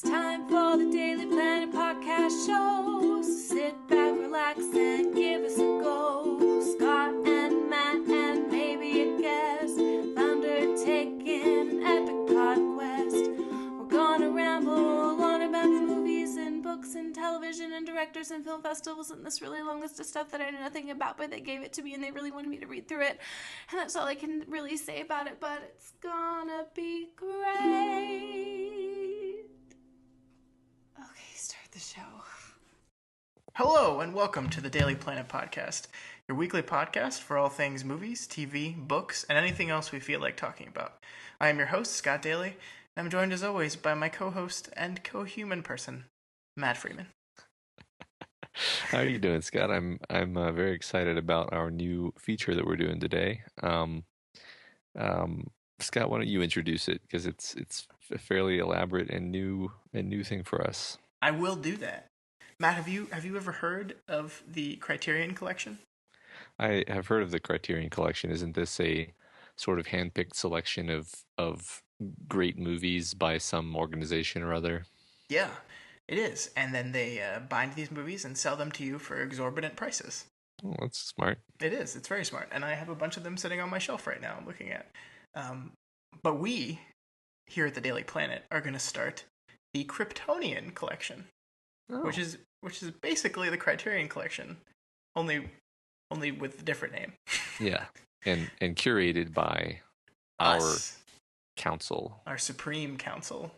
It's time for the Daily Planet podcast show. So sit back, relax, and give us a go. Scott and Matt and maybe a guest, undertaking an epic pod quest. We're gonna ramble on about movies and books and television and directors and film festivals and this really long list of stuff that I know nothing about, but they gave it to me and they really wanted me to read through it. And that's all I can really say about it, but it's gonna be great. Okay, start the show. Hello, and welcome to the Daily Planet podcast, your weekly podcast for all things movies, TV, books, and anything else we feel like talking about. I am your host, Scott Daly, and I'm joined as always by my co-host and co-human person, Matt Freeman. How are you doing, Scott? I'm very excited about our new feature that we're doing today. Scott, why don't you introduce it, because it's a fairly elaborate and new thing for us. I will do that. Matt, have you ever heard of the Kryptonian Collection? I have heard of the Kryptonian Collection. Isn't this a sort of handpicked selection of great movies by some organization or other? Yeah, it is. And then they bind these movies and sell them to you for exorbitant prices. Oh, that's smart. It is. It's very smart. And I have a bunch of them sitting on my shelf right now I'm looking at. But we, here at the Daily Planet, are going to start the Kryptonian Collection, which is basically the Kryptonian Collection, only with a different name. Yeah, and curated by our council, our supreme council,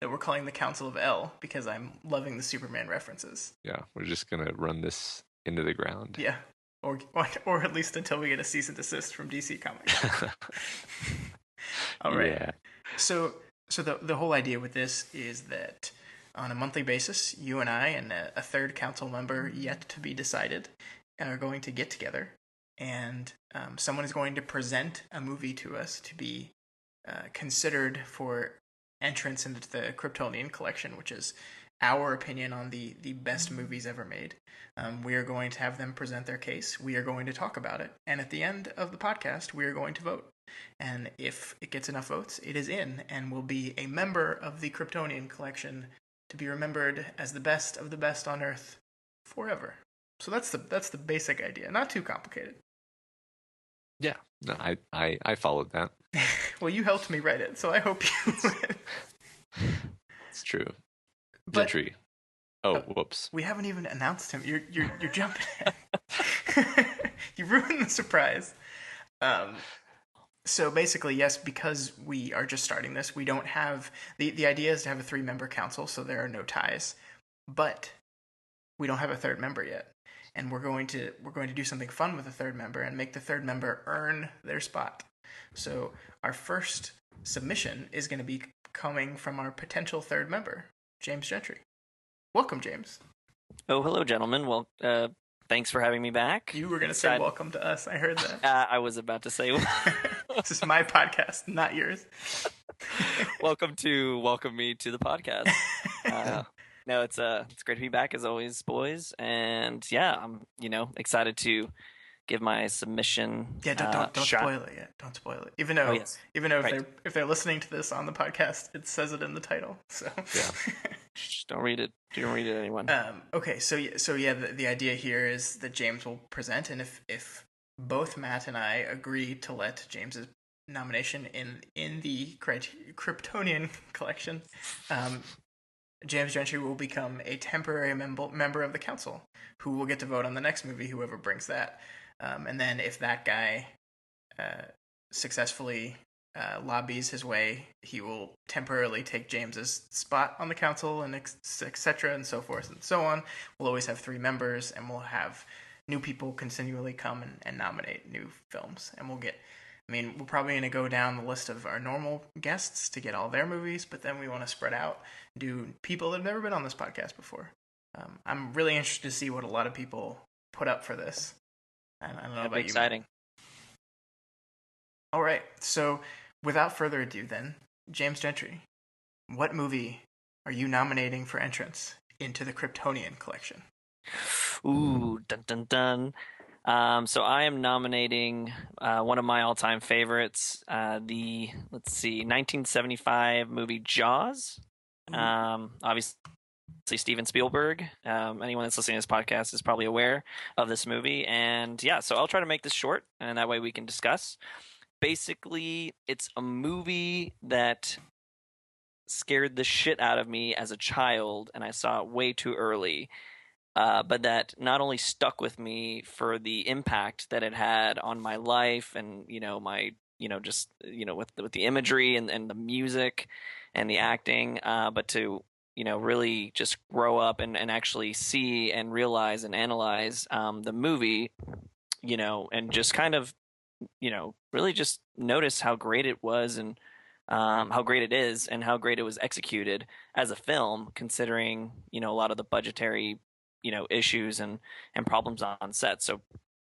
that we're calling the Council of L, because I'm loving the Superman references. Yeah, we're just gonna run this into the ground. Yeah, or at least until we get a cease and desist from DC Comics. All right. Yeah. So the whole idea with this is that on a monthly basis, you and I and a third council member yet to be decided are going to get together, and someone is going to present a movie to us to be considered for entrance into the Kryptonian Collection, which is our opinion on the best movies ever made. We are going to have them present their case. We are going to talk about it. And at the end of the podcast, we are going to vote. And if it gets enough votes, it is in and will be a member of the Kryptonian Collection to be remembered as the best of the best on Earth forever. So that's the basic idea. Not too complicated. Yeah, no, I followed that. Well, you helped me write it, so I hope you would. It's true. But, Gentry. Oh, whoops. We haven't even announced him. You're jumping ahead. You ruined the surprise. So basically, yes, because we are just starting this, we don't have the idea is to have a 3-member council, so there are no ties. But we don't have a third member yet. And we're going to do something fun with the third member and make the third member earn their spot. So our first submission is going to be coming from our potential third member, James Gentry. Welcome, James. Oh, hello, gentlemen. Well, thanks for having me back. You were going to say welcome to us. I heard that. I was about to say. This is my podcast, not yours. Welcome me to the podcast. No, it's great to be back as always, boys. And yeah, I'm excited to give my submission. Yeah, don't spoil it yet. Don't spoil it. Even though right. if they're listening to this on the podcast, it says it in the title. So yeah. Just don't read it. Don't read it, anyone. Okay, so the idea here is that James will present, and if both Matt and I agree to let James's nomination in the Kryptonian Collection, James Gentry will become a temporary member of the council, who will get to vote on the next movie, whoever brings that. And then if that guy successfully lobbies his way, he will temporarily take James's spot on the council, and etc. and so forth and so on. We'll always have 3 members, and we'll have new people continually come and nominate new films. And we're probably going to go down the list of our normal guests to get all their movies, but then we want to spread out, do people that have never been on this podcast before. I'm really interested to see what a lot of people put up for this. I don't know about you. Exciting. All right, so without further ado then, James Gentry, what movie are you nominating for entrance into the Kryptonian Collection? Ooh, dun dun dun. So I am nominating one of my all-time favorites, the 1975 movie Jaws. Obviously Steven Spielberg. Anyone that's listening to this podcast is probably aware of this movie. And yeah, so I'll try to make this short, and that way we can discuss. Basically, it's a movie that scared the shit out of me as a child, and I saw it way too early. But that not only stuck with me for the impact that it had on my life and, my, just, with the imagery and the music and the acting, but to, really just grow up and actually see and realize and analyze the movie, and just kind of, really just notice how great it was and how great it is and how great it was executed as a film, considering, a lot of the budgetary issues and problems on set. So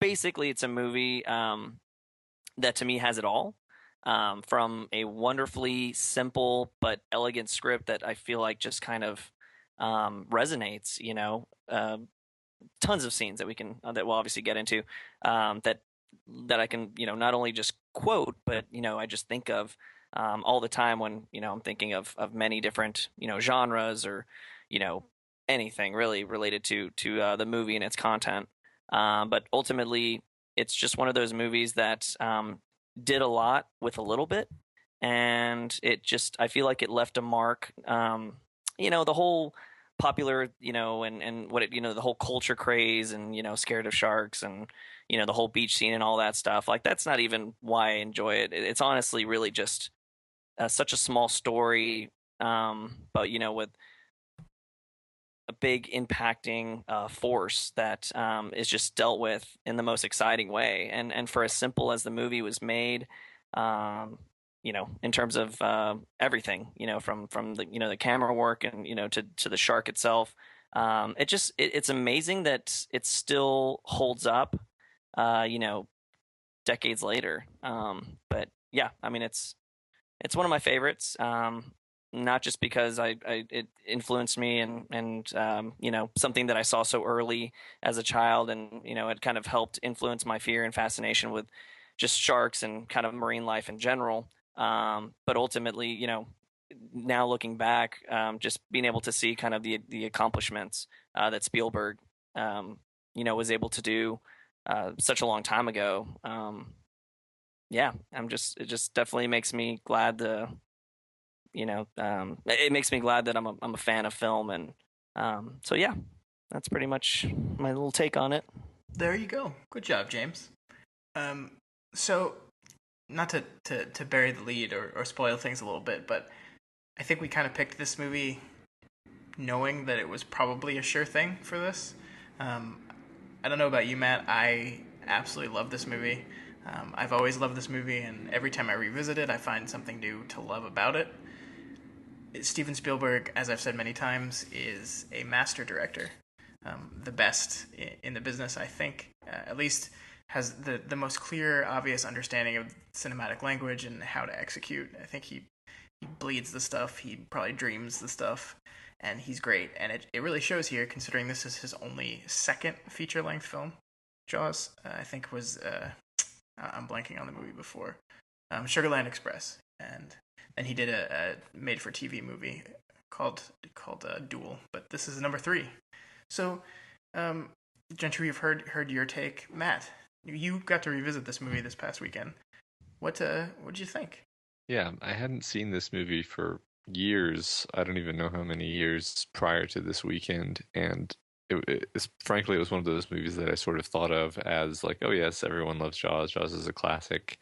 basically it's a movie that to me has it all, from a wonderfully simple but elegant script that I feel like just kind of resonates, tons of scenes that we can that we'll obviously get into, that I can not only just quote, but I just think of all the time when I'm thinking of many different genres or anything really related to the movie and its content. But ultimately, it's just one of those movies that did a lot with a little bit, and I feel like it left a mark. The whole popular, and what the whole culture craze and scared of sharks and the whole beach scene and all that stuff. Like, that's not even why I enjoy it. It's honestly really just such a small story, but with a big impacting force that is just dealt with in the most exciting way. And for as simple as the movie was made, in terms of everything, from the the camera work and to the shark itself, it's amazing that it still holds up, decades later. But yeah, I mean, it's one of my favorites. Not just because it influenced me and something that I saw so early as a child, and it kind of helped influence my fear and fascination with just sharks and kind of marine life in general. But ultimately, now looking back, just being able to see kind of the accomplishments that Spielberg was able to do such a long time ago. Yeah, it just definitely makes me glad to. It makes me glad that I'm a fan of film, and so yeah, that's pretty much my little take on it. There you go. Good job, James. So not to bury the lead or spoil things a little bit, but I think we kind of picked this movie knowing that it was probably a sure thing for this. I don't know about you, Matt. I absolutely love this movie. I've always loved this movie, and every time I revisit it, I find something new to love about it. Steven Spielberg, as I've said many times, is a master director. The best in the business, I think. At least has the most clear, obvious understanding of cinematic language and how to execute. I think he bleeds the stuff. He probably dreams the stuff. And he's great. And it really shows here, considering this is his only second feature-length film. Jaws, I think, was... I'm blanking on the movie before. Sugarland Express. And he did a made-for-TV movie called Duel. But this is number 3. So, Gentry, you've heard your take. Matt, you got to revisit this movie this past weekend. What'd you think? Yeah, I hadn't seen this movie for years. I don't even know how many years prior to this weekend, and frankly, it was one of those movies that I sort of thought of as like, oh yes, everyone loves Jaws. Jaws is a classic.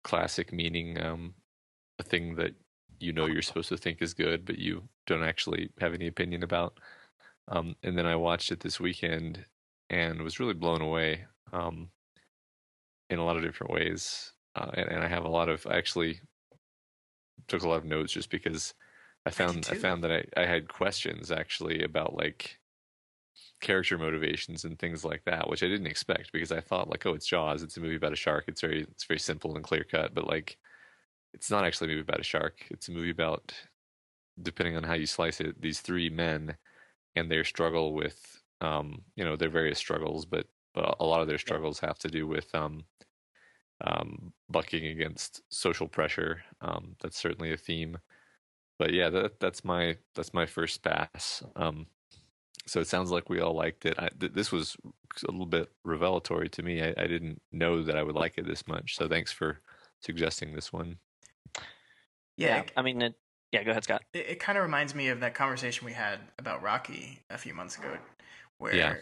Classic meaning a thing that you're supposed to think is good, but you don't actually have any opinion about. And then I watched it this weekend and was really blown away in a lot of different ways. And I actually took a lot of notes just because I found that I had questions actually about like character motivations and things like that, which I didn't expect, because I thought like, oh, it's Jaws, it's a movie about a shark, it's very simple and clear cut, but like it's not actually a movie about a shark. It's a movie about, depending on how you slice it, these 3 men and their struggle with their various struggles, but a lot of their struggles have to do with bucking against social pressure. That's certainly a theme. But yeah, that's my first pass. So it sounds like we all liked it. This was a little bit revelatory to me. I didn't know that I would like it this much. So thanks for suggesting this one. Yeah, I mean, go ahead, Scott. It kind of reminds me of that conversation we had about Rocky a few months ago, where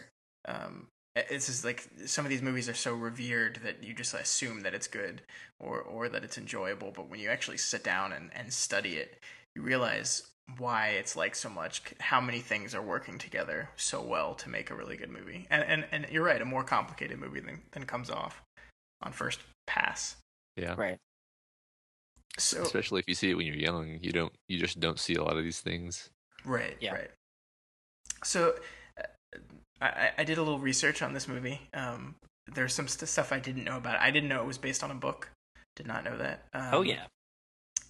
it's just like some of these movies are so revered that you just assume that it's good or that it's enjoyable. But when you actually sit down and study it, you realize why it's liked so much, how many things are working together so well to make a really good movie. And you're right, a more complicated movie than comes off on first pass. Yeah. Right. So, especially if you see it when you're young, you just don't see a lot of these things. Right. Yeah. Right. So I did a little research on this movie. There's some stuff I didn't know about it. I didn't know it was based on a book. Did not know that. Oh yeah.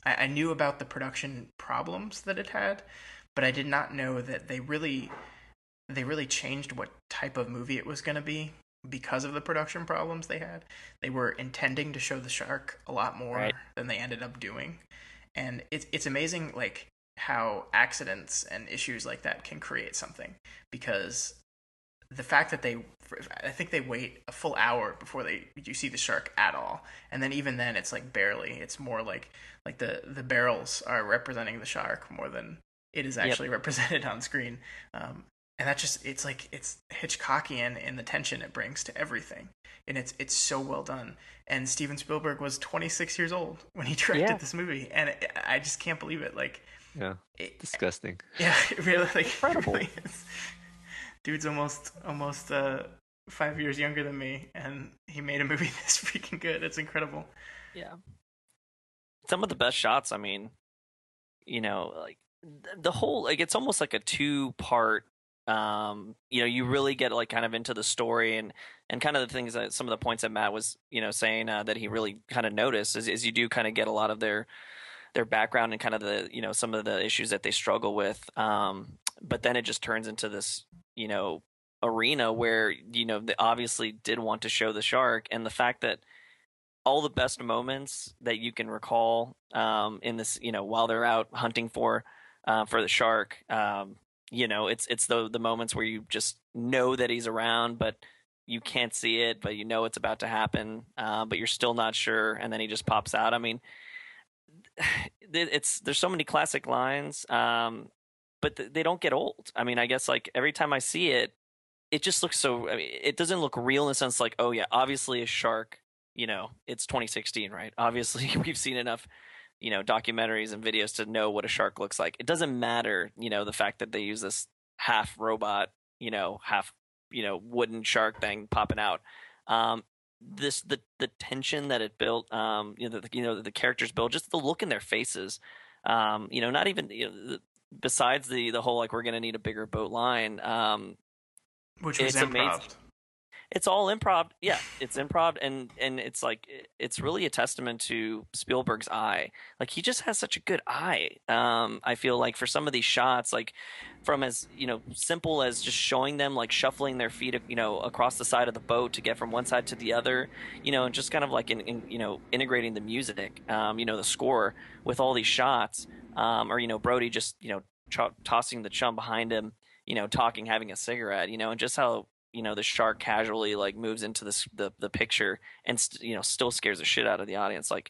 I knew about the production problems that it had, but I did not know that they really changed what type of movie it was going to be because of the production problems they had. They were intending to show the shark a lot more than they ended up doing. And it's amazing like how accidents and issues like that can create something, because the fact that I think they wait a full hour before you see the shark at all, and then even then it's like barely. It's more like the barrels are representing the shark more than it is actually represented on screen. And that just it's Hitchcockian in the tension it brings to everything, and it's so well done. And Steven Spielberg was 26 years old when he directed this movie, and I just can't believe it. Like, disgusting. Yeah, it really, incredible. It really is. Dude's almost 5 years younger than me, and he made a movie this freaking good. It's incredible. Yeah. Some of the best shots. I mean, like the whole, like, it's almost like a 2-part. You really get like kind of into the story and kind of the things that some of the points that Matt was saying that he really kind of noticed is you do kind of get a lot of their background and kind of the some of the issues that they struggle with. But then it just turns into this arena where they obviously did want to show the shark, and the fact that all the best moments that you can recall in this while they're out hunting for the shark. It's the moments where you just know that he's around, but you can't see it, but it's about to happen, but you're still not sure, and then he just pops out. I mean, there's so many classic lines, but they don't get old. I mean, I guess like every time I see it, it just looks so. I mean, it doesn't look real in the sense like, oh yeah, obviously a shark. It's 2016, right? Obviously, we've seen enough documentaries and videos to know what a shark looks like. It doesn't matter, the fact that they use this half robot, half, wooden shark thing popping out. The tension that it built, the characters built, just the look in their faces, not even, besides the whole, like, we're going to need a bigger boat line, which was improv. It's all improv. Yeah, it's improv, and it's like it's really a testament to Spielberg's eye. Like, he just has such a good eye. I feel like for some of these shots, like from as simple as just showing them like shuffling their feet across the side of the boat to get from one side to the other, and just kind of like integrating the music, the score with all these shots, or Brody just tossing the chum behind him, talking, having a cigarette, and just how the shark casually like moves into the picture and still scares the shit out of the audience. Like,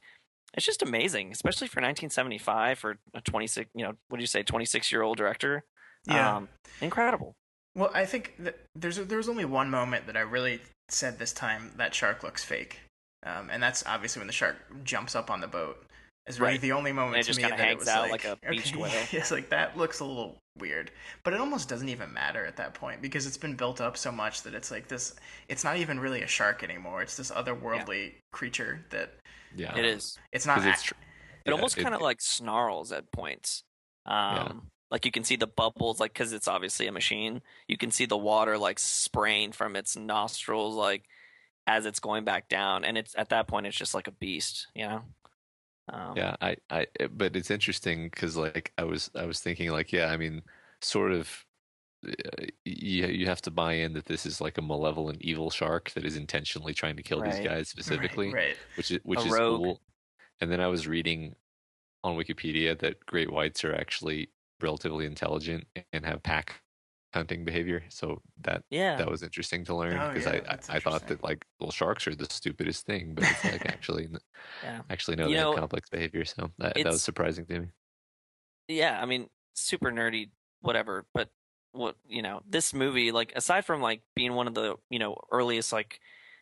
it's just amazing, especially for 1975 for a 26 what do you say 26-year-old director. Yeah, incredible. Well, I think that there's only one moment that I really said this time that shark looks fake, and that's obviously when the shark jumps up on the boat. Is really the only moment to me that it was out like a beached whale. It's like that looks a little weird, but it almost doesn't even matter at that point because it's been built up so much that it's like this. It's not even really a shark anymore. It's this otherworldly creature that. Yeah, it is. It's not. It almost kind of like snarls at points. Like you can see the bubbles, like because it's obviously a machine. You can see the water like spraying from its nostrils, like as it's going back down, and it's at that point it's just like a beast, but it's interesting because like I was thinking like, I mean, sort of, you have to buy in that this is like a malevolent evil shark that is intentionally trying to kill these guys specifically, right. which is cool. And then I was reading on Wikipedia that great whites are actually relatively intelligent and have pack hunting behavior. So that was interesting to learn, Oh, because yeah, I thought that, like, well, sharks are the stupidest thing, but it's like actually no, they have complex behavior. So that was surprising to me. Yeah, I mean, super nerdy, whatever. But this movie, like, aside from like being one of the earliest, like,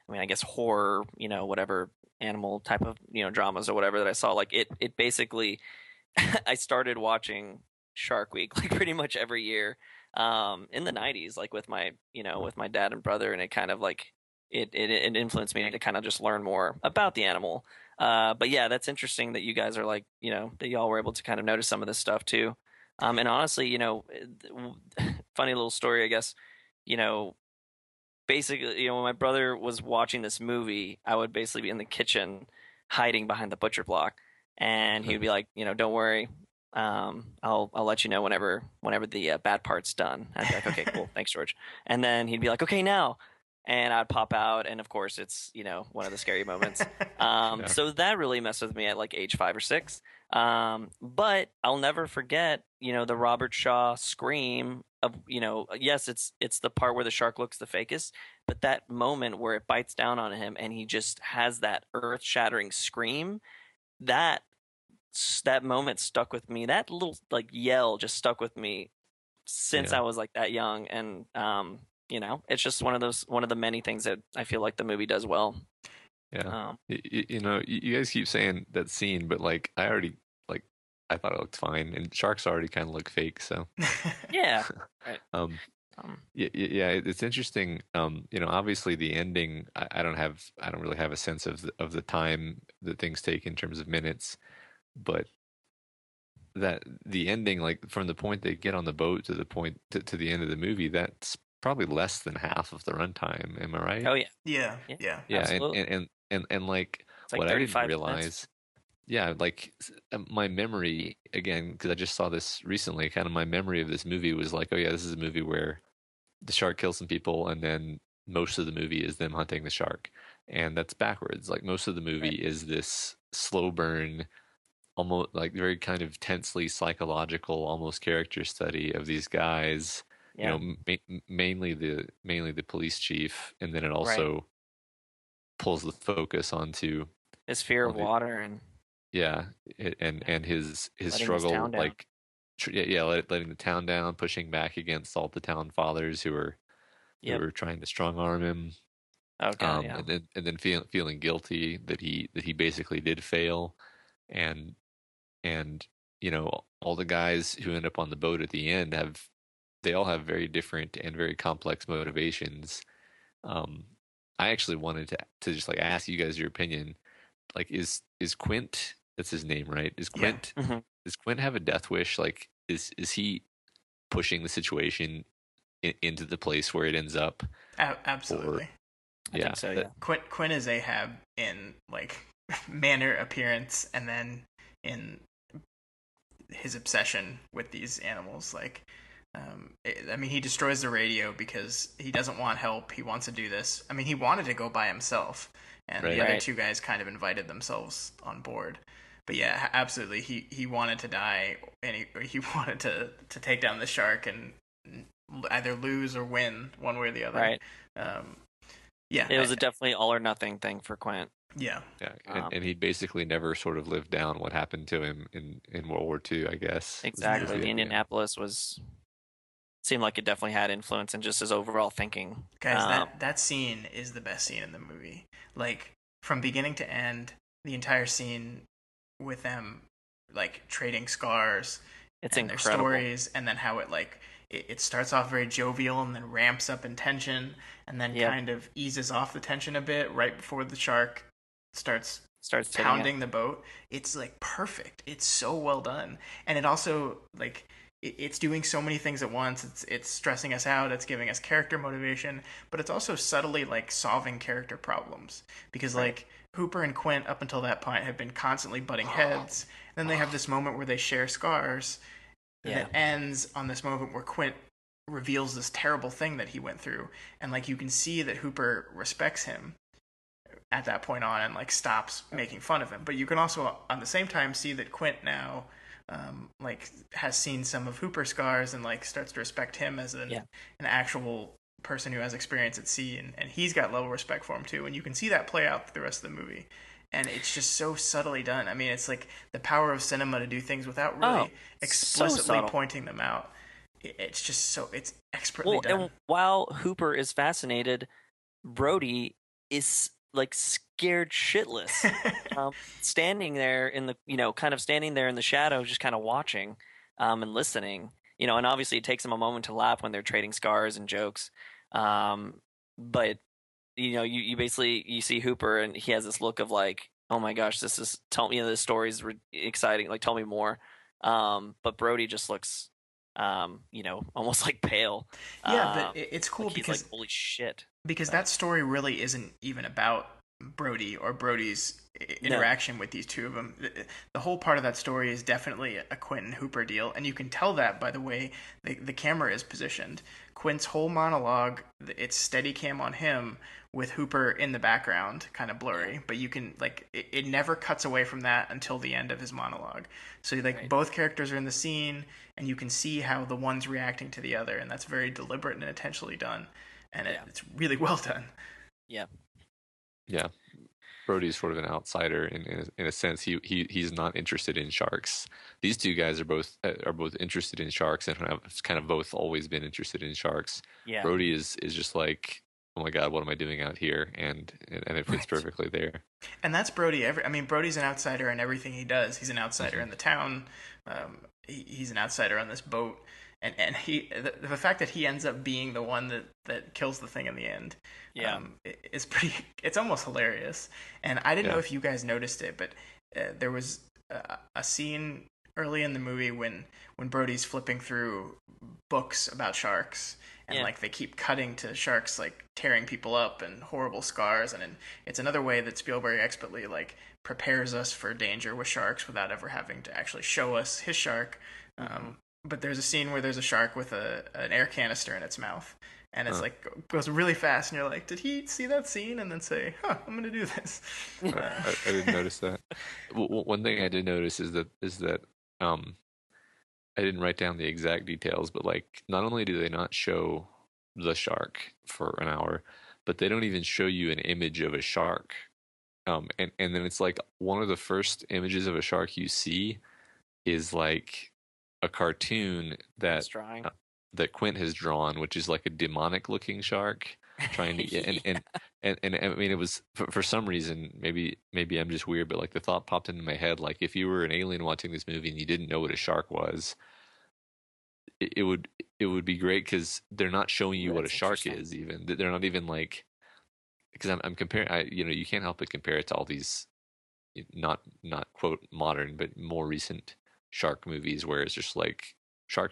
I mean, I guess horror, whatever animal type of dramas or whatever that I saw, like it basically, I started watching Shark Week like pretty much every year, in the '90s, like with my dad and brother, and it kind of like it influenced me to kind of just learn more about the animal. But yeah, that's interesting that you guys are like, that y'all were able to kind of notice some of this stuff too. And honestly, funny little story, I guess, you know, basically, when my brother was watching this movie, I would basically be in the kitchen hiding behind the butcher block, and he would be like, don't worry, I'll let you know whenever the bad part's done. I'd be like, okay, cool, thanks, George. And then he'd be like, okay, now. And I'd pop out, and of course, it's one of the scary moments. So that really messed with me at like age 5 or 6. But I'll never forget, the Robert Shaw scream of, yes, it's the part where the shark looks the fakest, but that moment where it bites down on him and he just has that earth-shattering scream, that moment stuck with me. That little like yell just stuck with me since I was like that young, and it's just one of the many things that I feel like the movie does well. Yeah. You guys keep saying that scene, but like I thought it looked fine, and sharks already kind of look fake, so yeah. Right. It's interesting. Obviously the ending, I don't really have a sense of the time that things take in terms of minutes, but that the ending, like from the point they get on the boat to the point to the end of the movie, that's probably less than half of the runtime. Am I right? Oh yeah. Yeah. Absolutely. And like, like what I didn't realize. Minutes. Yeah, like my memory, again, because I just saw this recently, kind of my memory of this movie was like, oh yeah, this is a movie where the shark kills some people, and then most of the movie is them hunting the shark. And that's backwards. Like, most of the movie is this slow burn, almost like very kind of tensely psychological, almost character study of these guys. Mainly the police chief, and then it also pulls the focus onto his fear of water and and his struggle, like letting the town down, pushing back against all the town fathers who are trying to strong arm him. Okay, and then feeling guilty that he basically did fail, and all the guys who end up on the boat at the end they all have very different and very complex motivations. I actually wanted to just like ask you guys your opinion. Like, is Quint, that's his name, right? Does Quint have a death wish? Like, is he pushing the situation into the place where it ends up? Absolutely. I think so. Yeah. Quint is Ahab in like manner, appearance, and then in his obsession with these animals. Like, he destroys the radio because he doesn't want help. He wants to do this. I mean, he wanted to go by himself, and the other two guys kind of invited themselves on board. But yeah, absolutely, he wanted to die, and he wanted to take down the shark and either lose or win, one way or the other. Right. It was a definitely all or nothing thing for Quint. Yeah. And he basically never sort of lived down what happened to him in World War II, I guess. Exactly. The Indianapolis seemed like it definitely had influence in just his overall thinking. Guys, that scene is the best scene in the movie. Like, from beginning to end, the entire scene with them like trading scars, it's and incredible. Their stories, and then how it starts off very jovial and then ramps up in tension, and then kind of eases off the tension a bit right before the shark starts pounding the boat. It's like perfect. It's so well done, and it also like it's doing so many things at once. It's stressing us out. It's giving us character motivation, but it's also subtly like solving character problems, because like Hooper and Quint up until that point have been constantly butting heads. And then they have this moment where they share scars that ends on this moment where Quint reveals this terrible thing that he went through, and like you can see that Hooper respects him at that point on and like stops making fun of him. But you can also on the same time see that Quint now like has seen some of Hooper's scars and like starts to respect him as an actual person who has experience at sea, and he's got level respect for him too. And you can see that play out through the rest of the movie. And it's just so subtly done. I mean, it's like the power of cinema to do things without really explicitly pointing them out. It's just so, it's expertly done. And while Hooper is fascinated, Brody is like scared shitless, standing there in the, kind of standing there in the shadows, just kind of watching and listening. And obviously it takes him a moment to laugh when they're trading scars and jokes. But you basically, you see Hooper and he has this look of like, oh my gosh, this story is exciting. Like, tell me more. But Brody just looks, almost like pale. Yeah, but it's cool like because he's like, holy shit. Because that story really isn't even about Brody or Brody's interaction with these two of them. The whole part of that story is definitely a Quint and Hooper deal, and you can tell that by the way the camera is positioned. Quint's whole monologue, it's steady cam on him with Hooper in the background, kind of blurry, but you can like it never cuts away from that until the end of his monologue. So like both characters are in the scene, and you can see how the one's reacting to the other, and that's very deliberate and intentionally done. And it's really well done. Yeah. Yeah. Brody's sort of an outsider in a sense. He's not interested in sharks. These two guys are both interested in sharks and have kind of both always been interested in sharks. Yeah. Brody is just like, oh my God, what am I doing out here? And it fits perfectly there. And that's Brody. Brody's an outsider in everything he does. He's an outsider in the town. He's an outsider on this boat. And the fact that he ends up being the one that kills the thing in the end, is pretty. It's almost hilarious. And I didn't know if you guys noticed it, but there was a scene early in the movie when Brody's flipping through books about sharks, and like they keep cutting to sharks like tearing people up and horrible scars, and it's another way that Spielberg expertly like prepares us for danger with sharks without ever having to actually show us his shark. But there's a scene where there's a shark with an air canister in its mouth, and it's like goes really fast, and you're like, did he see that scene and then say, I'm going to do this? I didn't notice that. One thing I did notice is that I didn't write down the exact details, but like not only do they not show the shark for an hour, but they don't even show you an image of a shark. And then it's like one of the first images of a shark you see is like a cartoon that Quint has drawn, which is like a demonic looking shark trying to get and I mean, it was for some reason, maybe I'm just weird, but like the thought popped into my head, like if you were an alien watching this movie and you didn't know what a shark was, it would be great because they're not showing you what a shark is. Even they're not even like, because I'm comparing, you can't help but compare it to all these not quote modern but more recent shark movies where it's just like shark,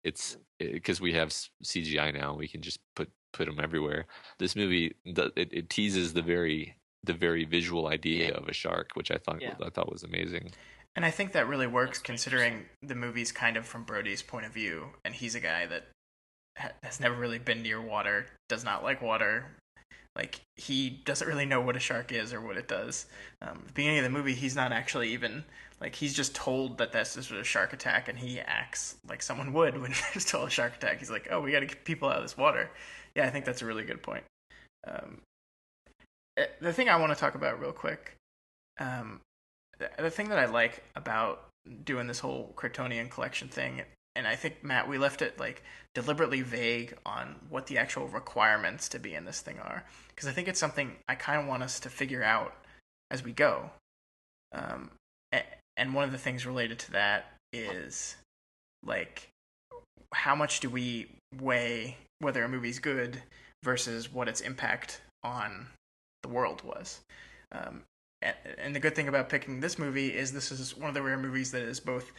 it's because we have CGI now, we can just put them everywhere. This movie it teases the very visual idea of a shark, which I thought was amazing. And I think that really works considering the movie's kind of from Brody's point of view, and he's a guy that has never really been near water, does not like water. Like, he doesn't really know what a shark is or what it does. At the beginning of the movie, he's not actually even, like, he's just told that this was a shark attack, and he acts like someone would when there's still a shark attack. He's like, oh, we got to get people out of this water. Yeah, I think that's a really good point. The thing I want to talk about real quick, the thing that I like about doing this whole Kryptonian Collection thing, and I think, Matt, we left it like deliberately vague on what the actual requirements to be in this thing are, because I think it's something I kind of want us to figure out as we go. And one of the things related to that is like, how much do we weigh whether a movie's good versus what its impact on the world was? And the good thing about picking this movie is this is one of the rare movies that is both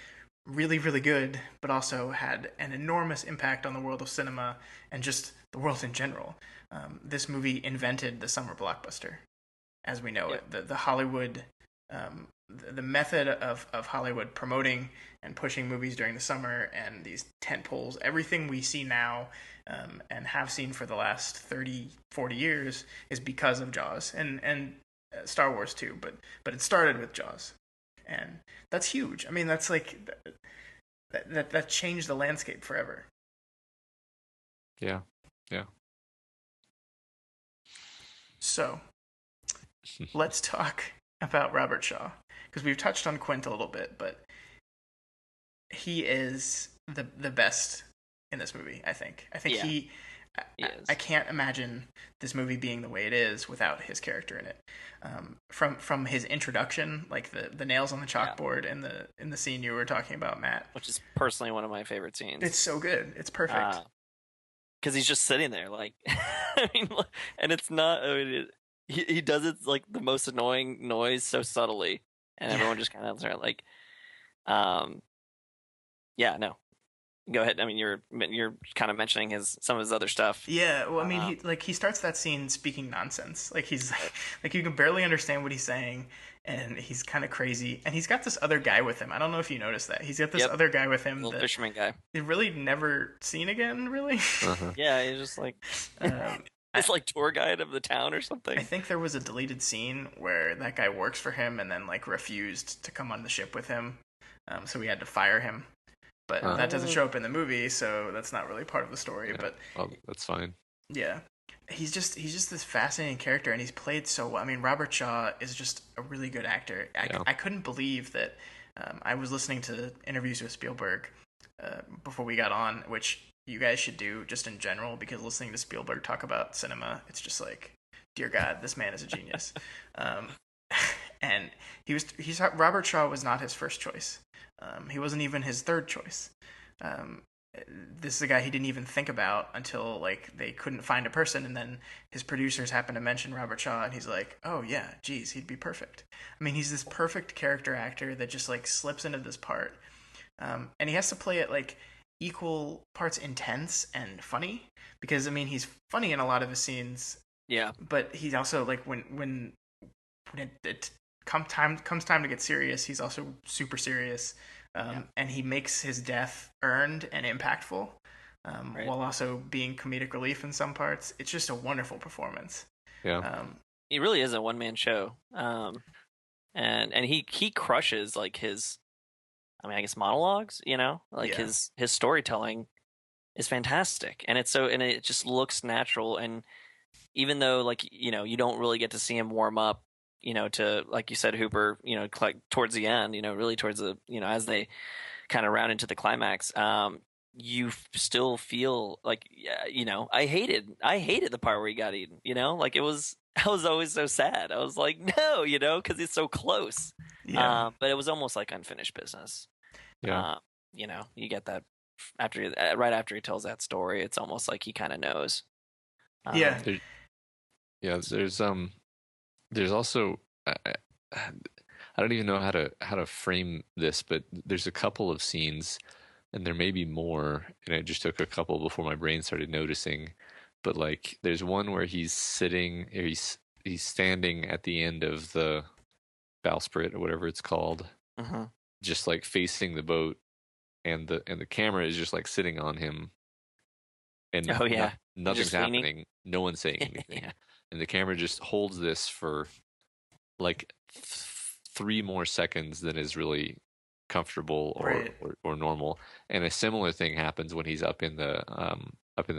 really, really good, but also had an enormous impact on the world of cinema and just the world in general. This movie invented the summer blockbuster as we know it. The Hollywood the method of Hollywood promoting and pushing movies during the summer and these tent poles, everything we see now and have seen for the last 30, 40 years is because of Jaws and Star Wars too, but it started with Jaws. And that's huge. I mean, that's like that changed the landscape forever. Yeah. So, let's talk about Robert Shaw, because we've touched on Quint a little bit, but he is the best in this movie. I think he is. I can't imagine this movie being the way it is without his character in it. From his introduction, like the nails on the chalkboard in the scene you were talking about, Matt, which is personally one of my favorite scenes. It's so good. It's perfect. Because he's just sitting there, like, I mean, and it's not. I mean, he does it like the most annoying noise so subtly, and everyone just kind of sort of like, yeah, no, go ahead. I mean, you're kind of mentioning some of his other stuff. Yeah, well, I mean, he starts that scene speaking nonsense. Like he's like you can barely understand what he's saying, and he's kind of crazy. And he's got this other guy with him. I don't know if you noticed that. He's got this other guy with him, little fisherman guy. They really never seen again, really. Uh-huh. Yeah, he's just like it's like tour guide of the town or something. I think there was a deleted scene where that guy works for him and then like refused to come on the ship with him, so we had to fire him. But that doesn't show up in the movie, so that's not really part of the story. Yeah. But that's fine. Yeah, he's just this fascinating character, and he's played so well. I mean, Robert Shaw is just a really good actor. I couldn't believe that. I was listening to interviews with Spielberg before we got on, which you guys should do just in general, because listening to Spielberg talk about cinema, it's just like, dear God, this man is a genius. And Robert Shaw was not his first choice. He wasn't even his third choice. This is a guy he didn't even think about until like they couldn't find a person, and then his producers happened to mention Robert Shaw, and he's like, oh yeah, geez, he'd be perfect. I mean, he's this perfect character actor that just like slips into this part, and he has to play it like equal parts intense and funny, because I mean, he's funny in a lot of his scenes. Yeah, but he's also like when it comes time to get serious, he's also super serious. And he makes his death earned and impactful, while also being comedic relief in some parts. It's just a wonderful performance. Yeah, he really is a one-man show, and he crushes like his, I mean, I guess monologues. You know, like his storytelling is fantastic, and it just looks natural. And even though like you don't really get to see him warm up, to, like you said, Hooper, like towards the end, really towards the, as they kind of round into the climax, you still feel like, I hated the part where he got eaten, like I was always so sad. I was like, no, because he's so close. Yeah. But it was almost like unfinished business. Yeah. You get that right after he tells that story, it's almost like he kind of knows. There's also I don't even know how to frame this, but there's a couple of scenes, and there may be more, and I just took a couple before my brain started noticing. But like, there's one where he's standing at the end of the bowsprit or whatever it's called, just like facing the boat, and the camera is just like sitting on him, and nothing's happening. No one's saying anything. And the camera just holds this for like 3 more seconds than is really comfortable or normal. And a similar thing happens when he's up in the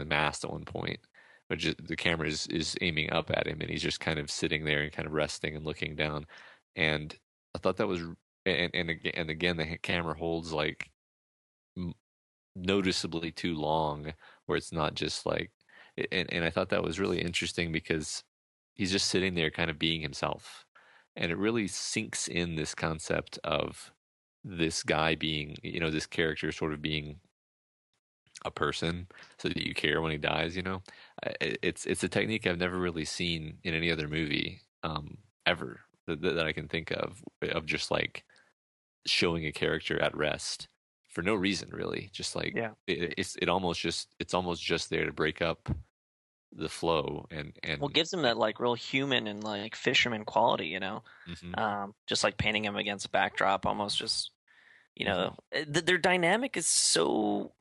mast at one point, which the camera is aiming up at him, and he's just kind of sitting there and kind of resting and looking down. And I thought that was, and again the camera holds like noticeably too long, where it's not just like. And I thought that was really interesting, because he's just sitting there kind of being himself. And it really sinks in this concept of this guy being, this character sort of being a person, so that you care when he dies, It's a technique I've never really seen in any other movie ever that I can think of just like showing a character at rest for no reason, really. Just like it's almost just there to break up the flow and Well, gives him that like real human and like fisherman quality, you know, hmm just like painting him against a backdrop, almost just you hmm know, their dynamic is so.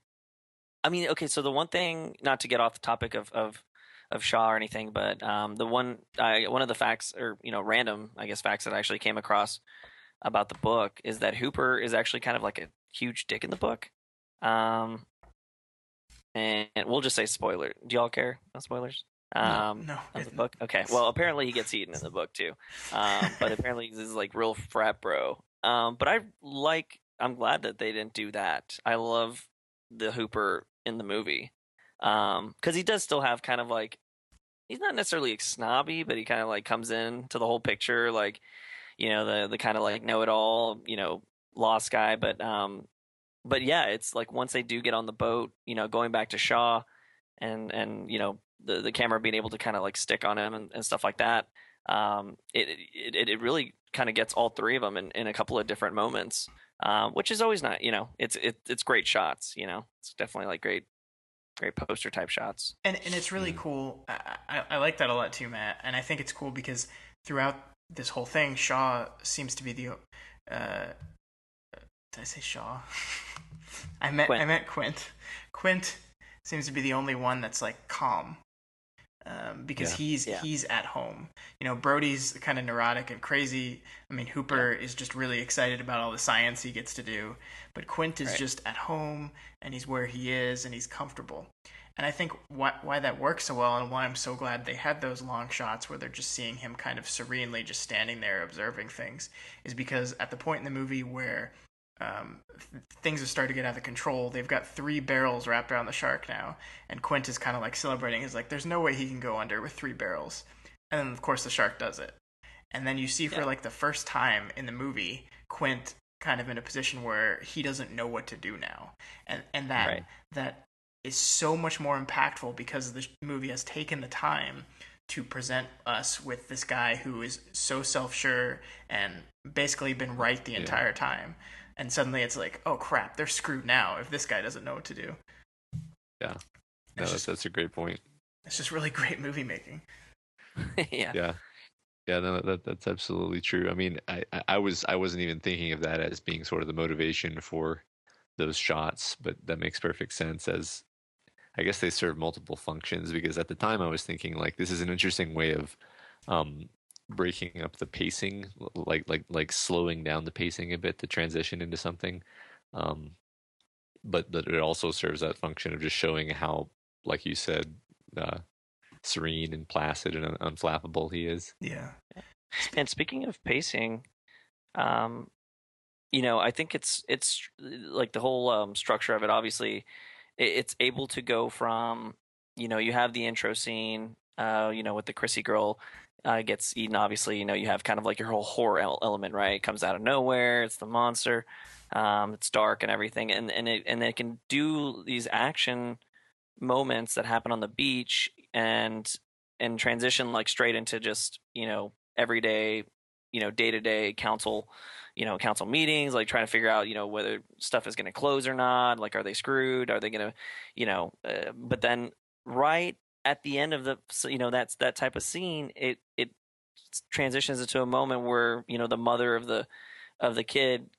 I mean, okay, so the one thing, not to get off the topic of Shaw or anything, but one of the facts or random I guess facts that I actually came across about the book is that Hooper is actually kind of like a huge dick in the book. Um, and we'll just say spoiler. Do y'all care? No spoilers. No, no. Of the book. Okay. Well, apparently he gets eaten in the book too. But apparently he's like real frat bro. But I'm glad that they didn't do that. I love the Hooper in the movie. Because he does still have kind of like he's not necessarily like snobby, but he kind of like comes in to the whole picture, like the kind of like know it all, lost guy. But yeah, it's like once they do get on the boat, going back to Shaw and the camera being able to kind of like stick on him and stuff like that. It really kind of gets all three of them in a couple of different moments, which is always not, it's great shots, it's definitely like great poster type shots. And it's really cool. I like that a lot too, Matt. And I think it's cool because throughout this whole thing, Shaw seems to be the. Did I say Shaw? I meant Quint. Quint seems to be the only one that's like calm. Because he's at home. Brody's kind of neurotic and crazy. I mean, Hooper is just really excited about all the science he gets to do, but Quint is just at home and he's where he is and he's comfortable. And I think why that works so well and why I'm so glad they had those long shots where they're just seeing him kind of serenely just standing there observing things is because at the point in the movie where things have started to get out of control. They've got 3 barrels wrapped around the shark now, and Quint is kind of like celebrating. He's like, "There's no way he can go under with 3 barrels," and then of course the shark does it. And then you see for like the first time in the movie, Quint kind of in a position where he doesn't know what to do now, and that is so much more impactful because the movie has taken the time to present us with this guy who is so self-sure and basically been right the entire time. And suddenly it's like, oh crap, they're screwed now if this guy doesn't know what to do. Yeah, no, that's a great point. It's just really great movie making. Yeah. No, that's absolutely true. I mean, I wasn't even thinking of that as being sort of the motivation for those shots, but that makes perfect sense. As I guess they serve multiple functions because at the time I was thinking like this is an interesting way of breaking up the pacing, like slowing down the pacing a bit to transition into something. But it also serves that function of just showing how, like you said, serene and placid and unflappable he is. Yeah. And speaking of pacing, I think it's like the whole structure of it. Obviously, it's able to go from you have the intro scene, with the Chrissy girl. Gets eaten. Obviously, you have kind of like your whole horror element, right? It comes out of nowhere. It's the monster. It's dark and everything, and it can do these action moments that happen on the beach and transition like straight into just everyday day-to-day council meetings, like trying to figure out whether stuff is going to close or not. Like, are they screwed? Are they going to but then right at the end of that's that type of scene, it transitions into a moment where the mother of the kid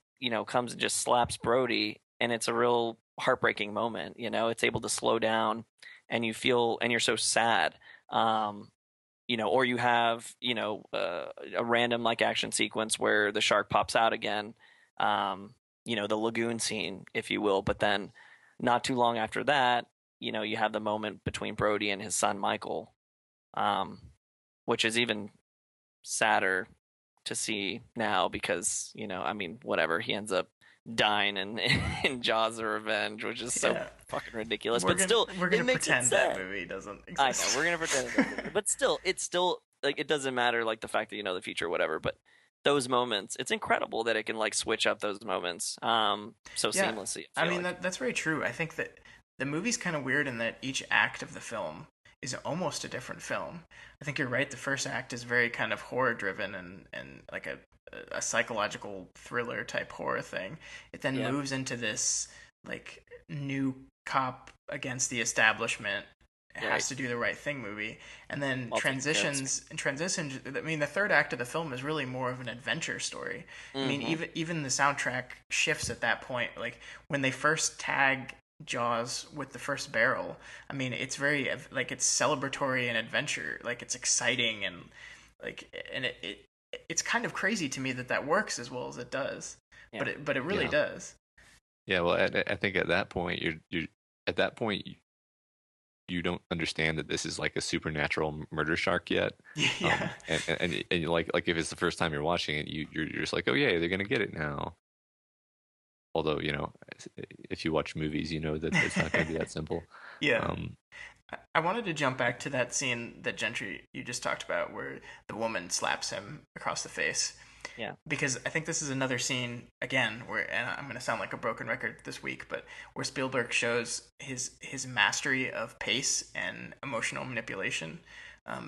comes and just slaps Brody, and it's a real heartbreaking moment. It's able to slow down, and you feel, and you're so sad. Or you have a random like action sequence where the shark pops out again, the lagoon scene, if you will. But then not too long after that, you have the moment between Brody and his son Michael, which is even sadder to see now because whatever, he ends up dying in Jaws of Revenge, which is so fucking ridiculous. We're gonna pretend that movie doesn't exist. I know, we're gonna pretend it doesn't, but still, it's still like it doesn't matter, like the fact that the future, whatever. But those moments, it's incredible that it can like switch up those moments so seamlessly. I mean, that's very true. I think that the movie's kind of weird in that each act of the film is almost a different film. I think you're right. The first act is very kind of horror driven and like a psychological thriller type horror thing. It then moves into this like new cop against the establishment has to do the right thing movie, and then transitions. I mean, the third act of the film is really more of an adventure story. I mean, even the soundtrack shifts at that point. Like when they first tag Jaws with the first barrel, I mean, it's very like it's celebratory and adventure. Like it's exciting and like and it's kind of crazy to me that works as well as it does. Yeah. But it really does. Yeah, well, I think at that point you're at that point you don't understand that this is like a supernatural murder shark yet. Yeah. And like if it's the first time you're watching it, you're just like, oh yeah, they're gonna get it now. Although, you know, if you watch movies, you know that it's not gonna be that simple. Yeah. I wanted to jump back to that scene that Gentry you just talked about, where the woman slaps him across the face. Yeah. Because I think this is another scene, again, where, and I'm going to sound like a broken record this week, but where Spielberg shows his mastery of pace and emotional manipulation.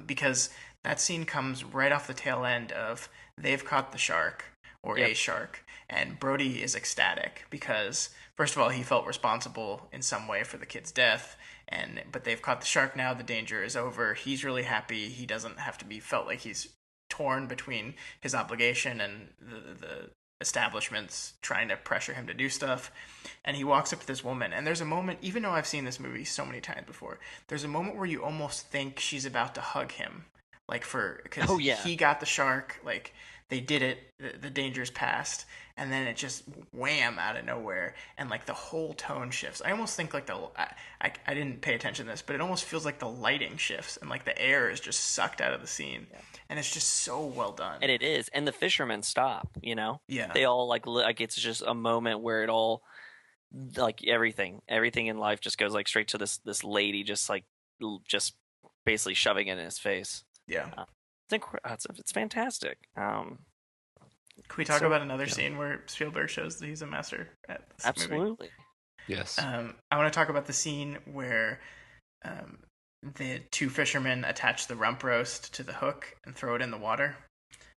Because that scene comes right off the tail end of they've caught the shark, or a shark, and Brody is ecstatic because, first of all, he felt responsible in some way for the kid's death, but they've caught the shark now, the danger is over, he's really happy, he doesn't have to be felt like he's torn between his obligation and the establishments trying to pressure him to do stuff. And he walks up to this woman, and there's a moment, even though I've seen this movie so many times before, there's a moment where you almost think she's about to hug him, like because he got the shark, like they did it, the danger's past, and then it just wham out of nowhere, and like the whole tone shifts. I almost think like I didn't pay attention to this, but it almost feels like the lighting shifts and like the air is just sucked out of the scene. Yeah. And it's just so well done. And it is. And the fishermen stop, you know? Yeah. They all like it's just a moment where it all, like everything in life just goes like straight to this lady just basically shoving it in his face. Yeah. It's fantastic. Can we talk about another scene where Spielberg shows that he's a master at this Absolutely. movie? Yes. I want to talk about the scene where the two fishermen attach the rump roast to the hook and throw it in the water.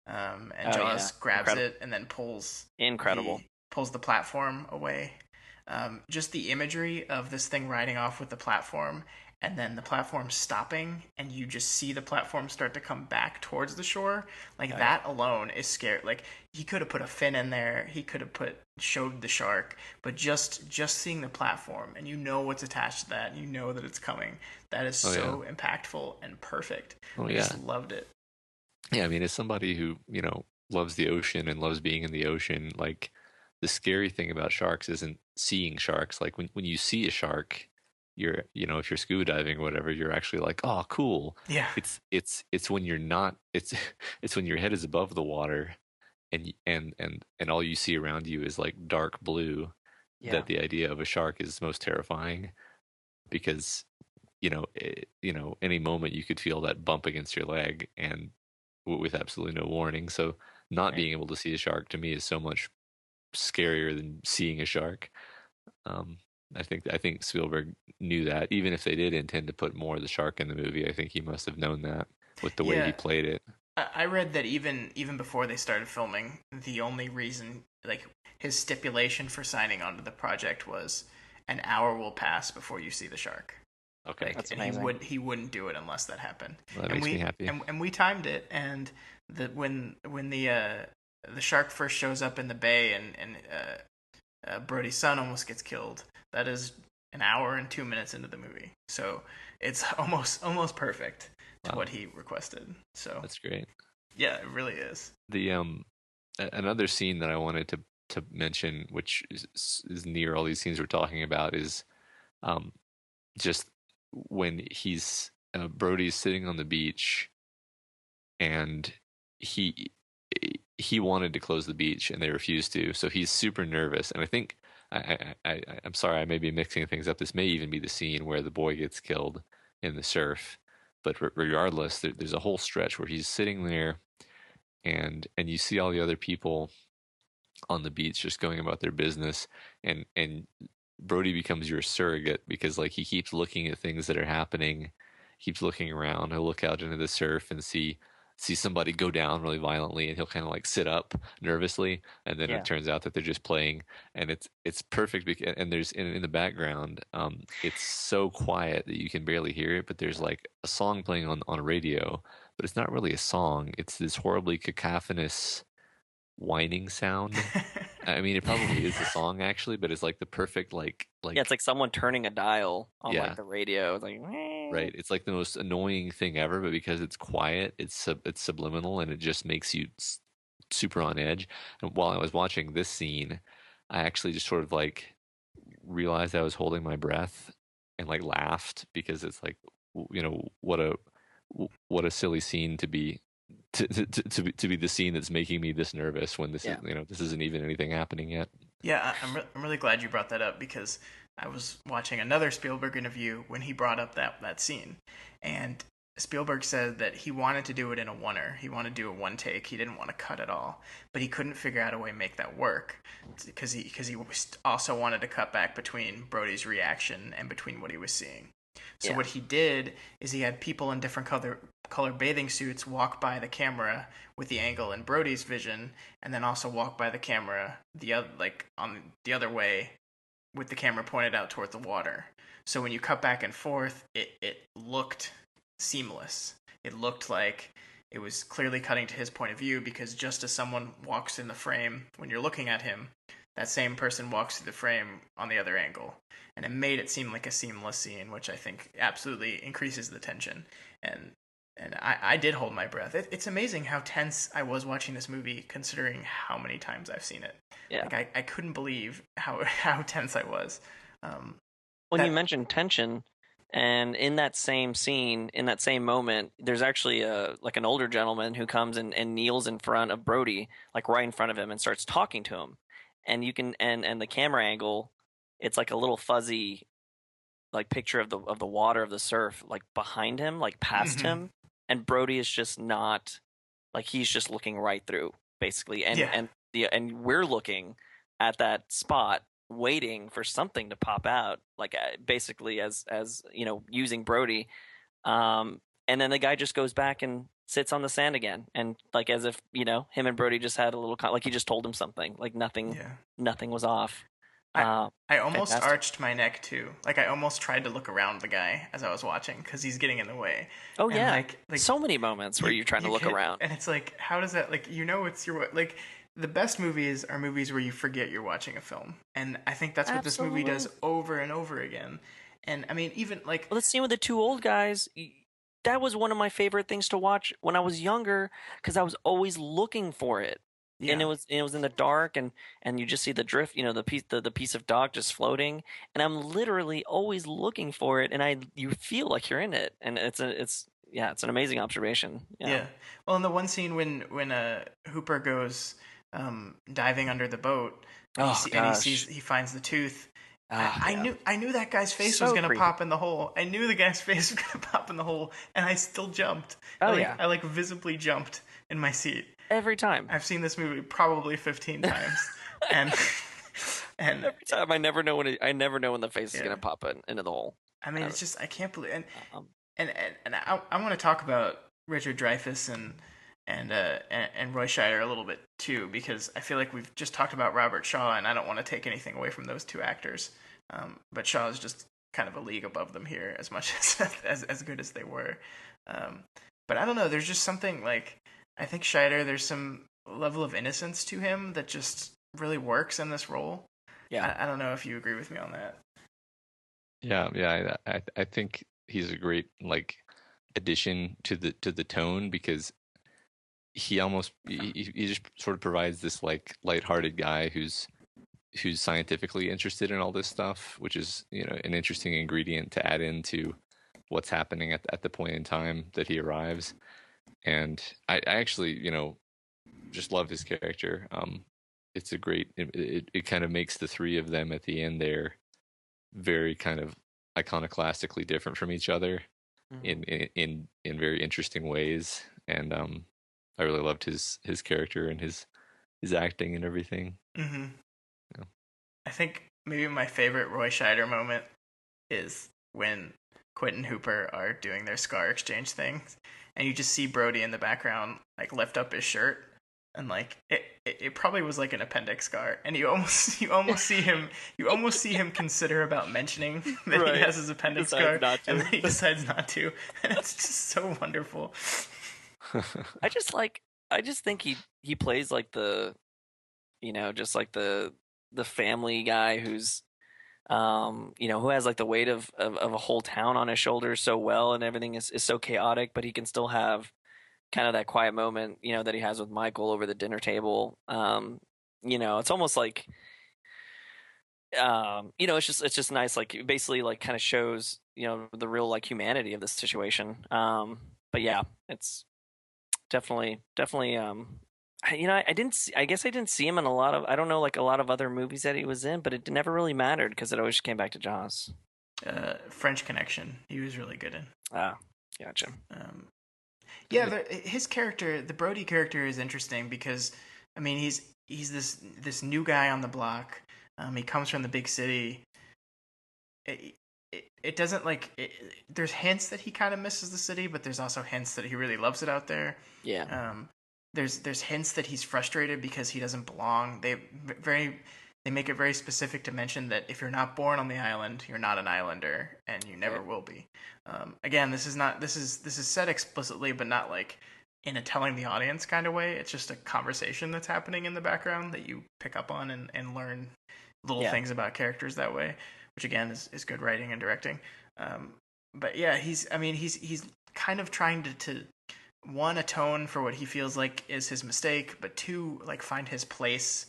And Jaws grabs it and then pulls the platform away. Just the imagery of this thing riding off with the platform and then the platform stopping and you just see the platform start to come back towards the shore. Like that alone is scary. Like he could have put a fin in there. He could have showed the shark, but just seeing the platform and you know what's attached to that. You know that it's coming. That is so impactful and perfect. I just loved it. Yeah. I mean, as somebody who, you know, loves the ocean and loves being in the ocean, like the scary thing about sharks isn't seeing sharks. Like when you see a shark, you're, you know, if you're scuba diving or whatever, you're actually like, oh, cool. Yeah. It's when you're not, it's when your head is above the water and all you see around you is like dark blue that the idea of a shark is most terrifying because, you know, any moment you could feel that bump against your leg and with absolutely no warning. So not being able to see a shark to me is so much scarier than seeing a shark. I think Spielberg knew that, even if they did intend to put more of the shark in the movie. I think he must have known that with the way he played it. I read that even before they started filming, the only reason, like his stipulation for signing onto the project was an hour will pass before you see the shark. Okay, that's amazing. He wouldn't do it unless that happened. Well, that makes me happy. And we timed it, and when the shark first shows up in the bay and Brody's son almost gets killed, that is an hour and 2 minutes into the movie. So it's almost perfect to what he requested. So that's great. Yeah, it really is. The another scene that I wanted to mention, which is near all these scenes we're talking about, is just when he's Brody's sitting on the beach and he wanted to close the beach and they refused to, so he's super nervous. And I think I'm sorry, I may be mixing things up. This may even be the scene where the boy gets killed in the surf. But regardless, there's a whole stretch where he's sitting there, and you see all the other people on the beach just going about their business, and Brody becomes your surrogate because like he keeps looking at things that are happening, keeps looking around. He'll look out into the surf and see see somebody go down really violently, and he'll kind of like sit up nervously, and then Yeah. it turns out that they're just playing, and it's perfect. And there's in the background, it's so quiet that you can barely hear it, but there's like a song playing on a radio, but it's not really a song. It's this horribly cacophonous whining sound. I mean, it probably is a song actually, but it's like the perfect Yeah, it's like someone turning a dial on yeah, like the radio. It's like right. It's like the most annoying thing ever, but because it's quiet, it's subliminal, and it just makes you super on edge. And while I was watching this scene, I actually just sort of like realized I was holding my breath and like laughed because it's like, what a silly scene to be to be the scene that's making me this nervous when Yeah. this isn't even anything happening yet. Yeah, I'm really glad you brought that up because I was watching another Spielberg interview when he brought up that scene, and Spielberg said that he wanted to do it in a oneer. He wanted to do a one take. He didn't want to cut at all, but he couldn't figure out a way to make that work because he also wanted to cut back between Brody's reaction and between what he was seeing. So what he did is he had people in different color bathing suits walk by the camera with the angle in Brody's vision, and then also walk by the camera on the other way with the camera pointed out toward the water. So when you cut back and forth, it looked seamless. It looked like it was clearly cutting to his point of view because just as someone walks in the frame when you're looking at him, that same person walks through the frame on the other angle. And it made it seem like a seamless scene, which I think absolutely increases the tension. And I did hold my breath. It's amazing how tense I was watching this movie, considering how many times I've seen it. Yeah. Like I couldn't believe how tense I was. When you mentioned tension, and in that same scene, in that same moment, there's actually an older gentleman who comes and kneels in front of Brody, like right in front of him, and starts talking to him. And you can and the camera angle, it's like a little fuzzy, like picture of the water of the surf, like behind him, like past him, and Brody is just not, like he's just looking right through, basically, and we're looking at that spot, waiting for something to pop out, like basically as using Brody, and then the guy just goes back and sits on the sand again, and like as if him and Brody just had a little like he just told him something, like nothing was off. I almost arched my neck too. Like I almost tried to look around the guy as I was watching because he's getting in the way. Oh and yeah, like so many moments where you're trying to look around, and it's like, how does that it's your like. The best movies are movies where you forget you're watching a film, and I think that's what this movie does over and over again. And I mean, even like the scene with the two old guys, that was one of my favorite things to watch when I was younger because I was always looking for it. Yeah. And it was in the dark, and you just see the drift, the piece of dock just floating, and I'm literally always looking for it, and you feel like you're in it, and it's an amazing observation. Yeah. Well, in the one scene when Hooper goes diving under the boat, and he finds the tooth. I knew that guy's face was gonna pop in the hole. I knew the guy's face was gonna pop in the hole, and I still jumped. I visibly jumped in my seat every time. I've seen this movie probably 15 times, and every time I never know when the face is gonna pop into the hole. I mean, it's just I can't believe and I want to talk about Richard Dreyfuss and Roy Scheider a little bit too, because I feel like we've just talked about Robert Shaw, and I don't want to take anything away from those two actors. But Shaw is just kind of a league above them here, as much as good as they were. But I don't know. There's just something like I think Scheider. There's some level of innocence to him that just really works in this role. Yeah, I don't know if you agree with me on that. Yeah. I think he's a great addition to the tone because he just sort of provides this lighthearted guy who's scientifically interested in all this stuff, which is an interesting ingredient to add into what's happening at the point in time that he arrives. And I actually just love his character. It's a great it kind of makes the three of them at the end there very kind of iconoclastically different from each other in very interesting ways. And I really loved his character and his acting and everything. Mm-hmm. Yeah. I think maybe my favorite Roy Scheider moment is when Quint and Hooper are doing their scar exchange things, and you just see Brody in the background like lift up his shirt, and like it probably was like an appendix scar, and you almost see him consider about mentioning that he has his appendix scar, and then he decides not to, and it's just so wonderful. I just think he plays like the, just like the family guy who's who has like the weight of a whole town on his shoulders so well, and everything is so chaotic, but he can still have kind of that quiet moment, that he has with Michael over the dinner table. It's almost like, it's just nice. Like basically like kind of shows, the real like humanity of this situation. But yeah, it's definitely, I guess I didn't see him in a lot of, I don't know, like a lot of other movies that he was in, but it never really mattered because it always came back to Jaws. French Connection, he was really good in. Ah, gotcha. Yeah, his character, the Brody character, is interesting because, I mean, he's this new guy on the block. He comes from the big city. It doesn't there's hints that he kind of misses the city, but there's also hints that he really loves it out there. Yeah. There's hints that he's frustrated because he doesn't belong. They make it very specific to mention that if you're not born on the island, you're not an islander, and you never will be. Again, this is said explicitly, but not like in a telling the audience kind of way. It's just a conversation that's happening in the background that you pick up on and learn little things about characters that way, which again is good writing and directing. But yeah, he's kind of trying to one, atone for what he feels like is his mistake, but two, like find his place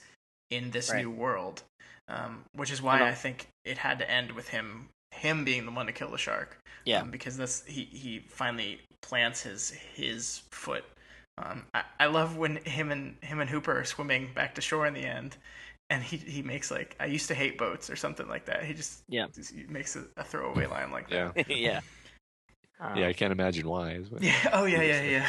in this new world, which is why I think it had to end with him being the one to kill the shark. Yeah, because he finally plants his foot. I love when him and Hooper are swimming back to shore in the end, and he makes like, I used to hate boats or something like that. He just makes a throwaway line like that. Yeah. Yeah, I can't imagine why. Yeah. Oh yeah.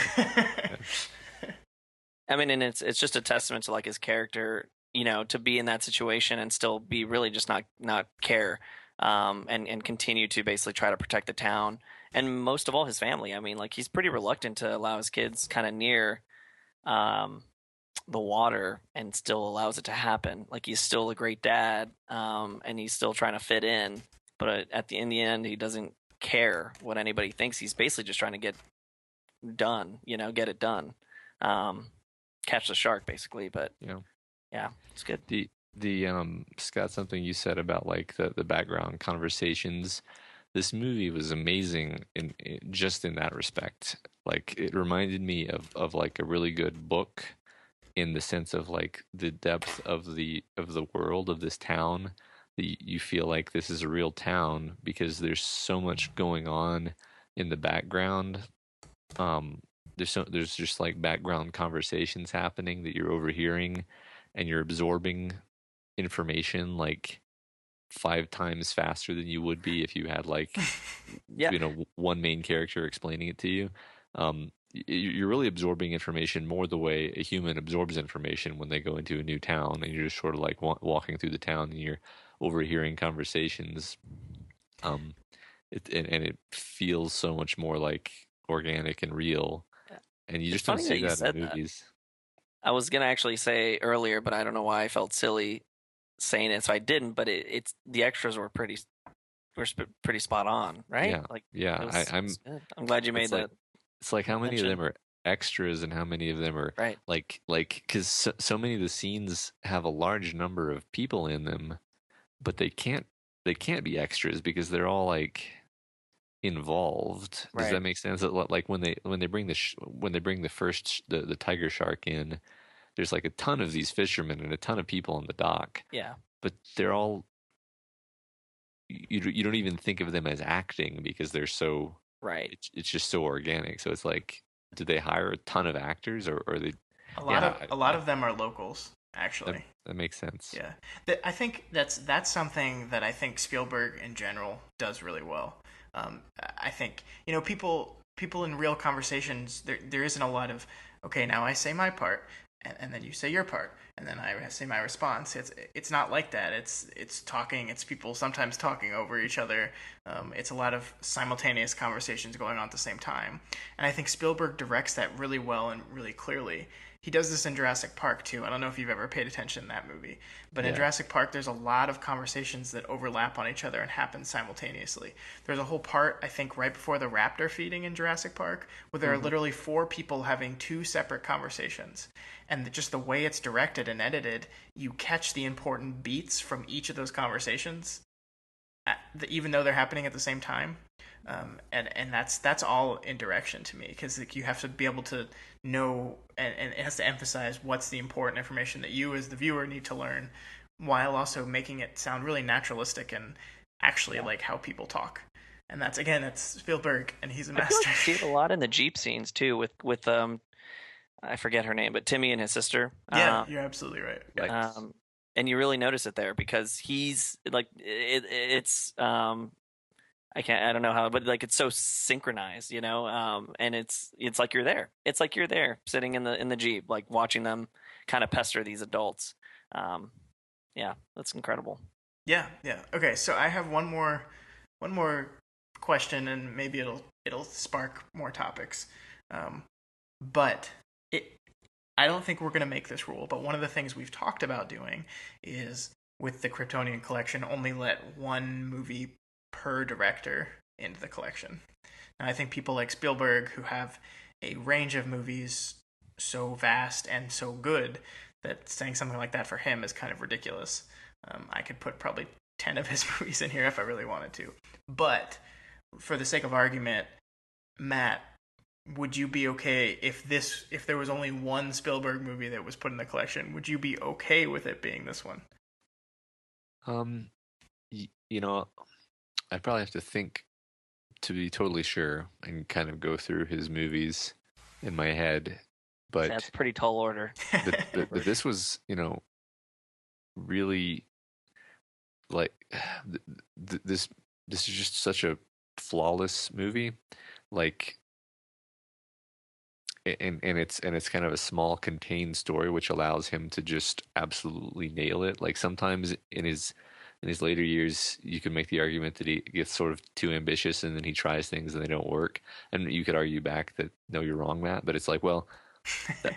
I mean, and it's just a testament to like his character, to be in that situation and still be really just not care, and continue to basically try to protect the town and most of all his family. I mean, like he's pretty reluctant to allow his kids kind of near the water, and still allows it to happen. Like he's still a great dad, and he's still trying to fit in, but in the end, he doesn't care what anybody thinks. He's basically just trying to get it done, catch the shark basically. But yeah, it's good. The Scott, something you said about like the background conversations, this movie was amazing in just in that respect. Like it reminded me of like a really good book, in the sense of like the depth of the world of this town. You feel like this is a real town because there's so much going on in the background. There's just like background conversations happening that you're overhearing, and you're absorbing information like 5 times faster than you would be if you had like one main character explaining it to you. You're really absorbing information more the way a human absorbs information when they go into a new town, and you're just sort of like walking through the town and you're overhearing conversations. It feels so much more like organic and real, and you just don't see that in movies. I was gonna actually say earlier, but I don't know why I felt silly saying it, so I didn't. But it's the extras were pretty spot on, right? I'm glad you made that. It's like how many of them are extras and how many of them are like because so many of the scenes have a large number of people in them, but they can't be extras because they're all like involved. Does that make sense? Like when they bring the tiger shark in, there's like a ton of these fishermen and a ton of people on the dock. Yeah, but they're all you don't even think of them as acting because they're so It's just so organic. So it's like, do they hire a ton of actors, or are they? A lot of them are locals, actually. That makes sense. Yeah, I think that's something that I think Spielberg in general does really well. I think people in real conversations, there isn't a lot of, okay, now I say my part, and then you say your part, and then I say my response. It's not like that. It's talking. It's people sometimes talking over each other. It's a lot of simultaneous conversations going on at the same time, and I think Spielberg directs that really well and really clearly. He does this in Jurassic Park too. I don't know if you've ever paid attention in that movie, but in Jurassic Park, there's a lot of conversations that overlap on each other and happen simultaneously. There's a whole part, I think, right before the raptor feeding in Jurassic Park, where there are literally 4 people having 2 separate conversations. And just the way it's directed and edited, you catch the important beats from each of those conversations, even though they're happening at the same time. And that's all in direction to me, because like, you have to be able to know, and it has to emphasize what's the important information that you as the viewer need to learn, while also making it sound really naturalistic and actually like how people talk. And that's Spielberg, and he's a master. I feel like you see it a lot in the Jeep scenes too, with I forget her name, but Timmy and his sister. Yeah, you're absolutely right. Like, and you really notice it there because he's like it's I don't know how, but like it's so synchronized, you know, and it's like you're there. It's like you're there sitting in the Jeep, like watching them kind of pester these adults. Yeah, that's incredible. Yeah. Okay, so I have one more question, and maybe it'll spark more topics. But I don't think we're going to make this rule, but one of the things we've talked about doing is, with the Kryptonian Collection, only let one movie per director into the collection. Now, I think people like Spielberg, who have a range of movies so vast and so good, that saying something like that for him is kind of ridiculous. I could put probably 10 of his movies in here if I really wanted to. But for the sake of argument, Matt, would you be okay if there was only one Spielberg movie that was put in the collection? Would you be okay with it being this one? You know, I'd probably have to think to be totally sure and kind of go through his movies in my head. But that's a pretty tall order. But this was, you know, really like this is just such a flawless movie. Like, and it's kind of a small contained story, which allows him to just absolutely nail it. Like sometimes in his later years, you could make the argument that he gets sort of too ambitious and then he tries things and they don't work. And you could argue back that, no, you're wrong, Matt. But it's like, well,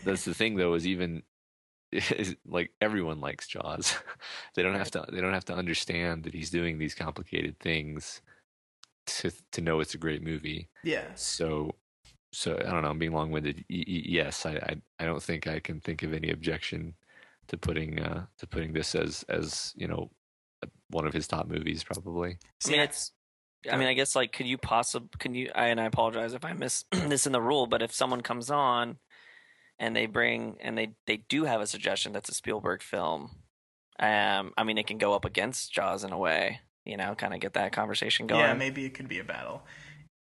that's the thing though, is like everyone likes Jaws. They don't have to understand that he's doing these complicated things to know it's a great movie. Yeah. So I don't know, I'm being long-winded. Yes, I don't think I can think of any objection to putting this as you know, one of his top movies, probably. I mean, I guess like, and I apologize if I miss this in the rule, but if someone comes on and they do have a suggestion that's a Spielberg film, I mean, it can go up against Jaws in a way, you know, kind of get that conversation going. Yeah, maybe it could be a battle.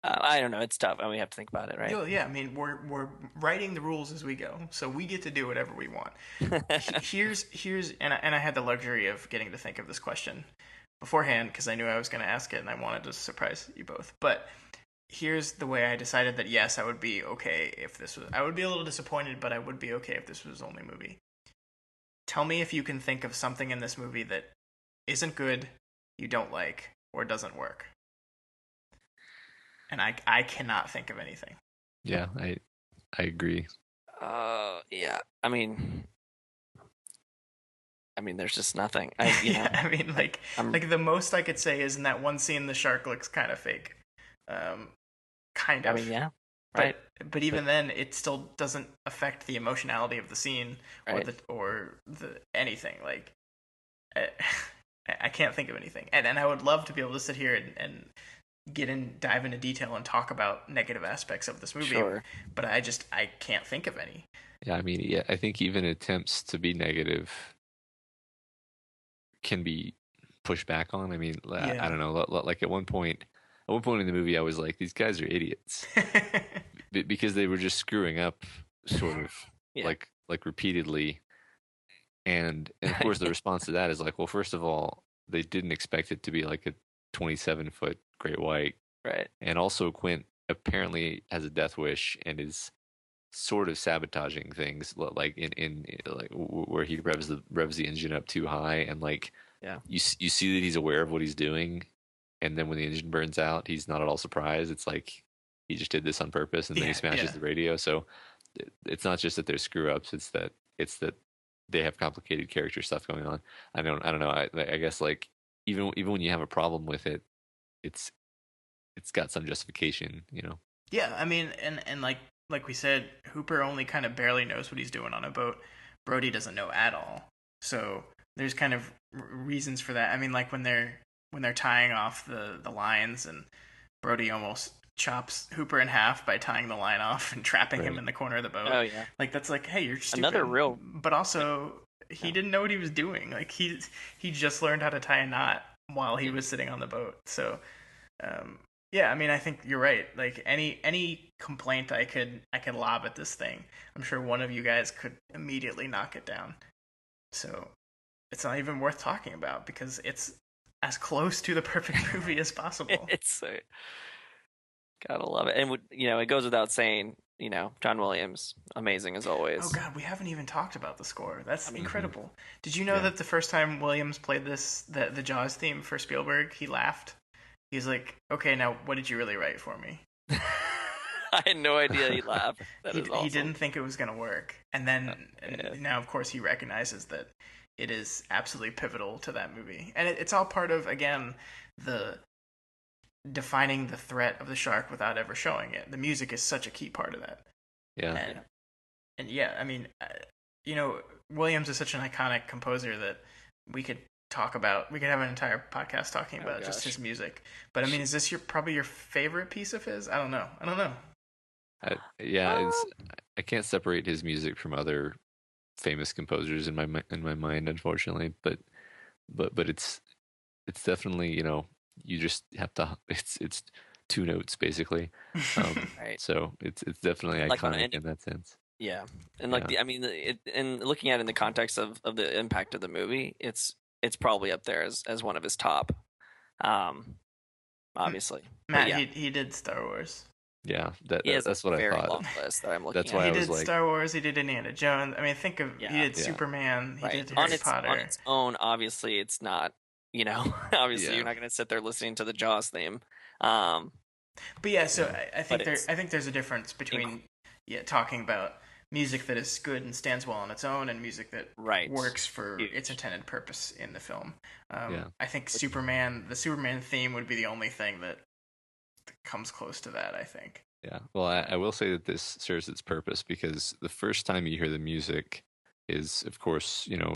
I don't know. It's tough. I mean, we have to think about it, right? Yeah, I mean, we're writing the rules as we go, so we get to do whatever we want. Here's and I had the luxury of getting to think of this question beforehand because I knew I was going to ask it and I wanted to surprise you both. But here's the way I decided that yes, I would be okay if this was. I would be a little disappointed, but I would be okay if this was his only movie. Tell me if you can think of something in this movie that isn't good, you don't like, or doesn't work. And I cannot think of anything. Yeah, I agree. Yeah. I mean, there's just nothing. I mean, like the most I could say is in that one scene, the shark looks kind of fake. Kind of. I mean, yeah. Right. But even then, it still doesn't affect the emotionality of the scene or the anything. Like, I can't think of anything. And I would love to be able to sit here and dive into detail and talk about negative aspects of this movie. Sure. But I can't think of any. Yeah, I mean, yeah, I think even attempts to be negative can be pushed back on. I mean, I don't know, like at one point in the movie, I was like, these guys are idiots because they were just screwing up sort of like repeatedly. And of course the response to that is like, well, first of all, they didn't expect it to be like a 27-foot great white. Right. And also Quint apparently has a death wish and is sort of sabotaging things, like in like where he revs the engine up too high, and like you see that he's aware of what he's doing, and then when the engine burns out, he's not at all surprised. It's like he just did this on purpose, and then he smashes the radio. So it's not just that there's screw ups; it's that they have complicated character stuff going on. I don't know. I guess like even when you have a problem with it, it's got some justification, you know. Yeah, I mean, and like we said, Hooper only kind of barely knows what he's doing on a boat. Brody doesn't know at all. So there's kind of reasons for that. I mean, like when they're tying off the lines, and Brody almost chops Hooper in half by tying the line off and trapping him in the corner of the boat. Oh yeah, like that's like, hey, you're stupid. Another real, but also he didn't know what he was doing. Like he just learned how to tie a knot while he was sitting on the boat. So. Yeah, I mean, I think you're right. Like any complaint I could lob at this thing, I'm sure one of you guys could immediately knock it down. So it's not even worth talking about because it's as close to the perfect movie as possible. It's gotta love it, and you know, it goes without saying. You know, John Williams, amazing as always. Oh God, we haven't even talked about the score. That's incredible. Did you know that the first time Williams played the Jaws theme for Spielberg, he laughed? He's like, okay, now what did you really write for me? I had no idea he laughed. He didn't think it was going to work. And then now, of course, he recognizes that it is absolutely pivotal to that movie. And it's all part of, again, the defining the threat of the shark without ever showing it. The music is such a key part of that. Yeah. And yeah, I mean, you know, Williams is such an iconic composer that we could have an entire podcast talking about just his music. But I mean, is this probably your favorite piece of his? I don't know. I can't separate his music from other famous composers in my mind, unfortunately. But it's definitely, you know, you just have to. It's two notes basically. Right. So it's definitely iconic in that sense. Yeah, and like and looking at it in the context of the impact of the movie, it's probably up there as one of his top, obviously. Matt, he did Star Wars. Yeah, that's what I thought. Long list that I'm looking that's why he I was did Star Wars. He did Indiana Jones. I mean, think of he did Superman. He did Harry Potter. On its own, obviously, it's not. You know, obviously, you're not going to sit there listening to the Jaws theme. But yeah, so I think there's a difference between talking about music that is good and stands well on its own, and music that works for its intended purpose in the film. I think the Superman theme would be the only thing that comes close to that, I think. Yeah, well, I will say that this serves its purpose because the first time you hear the music is, of course, you know,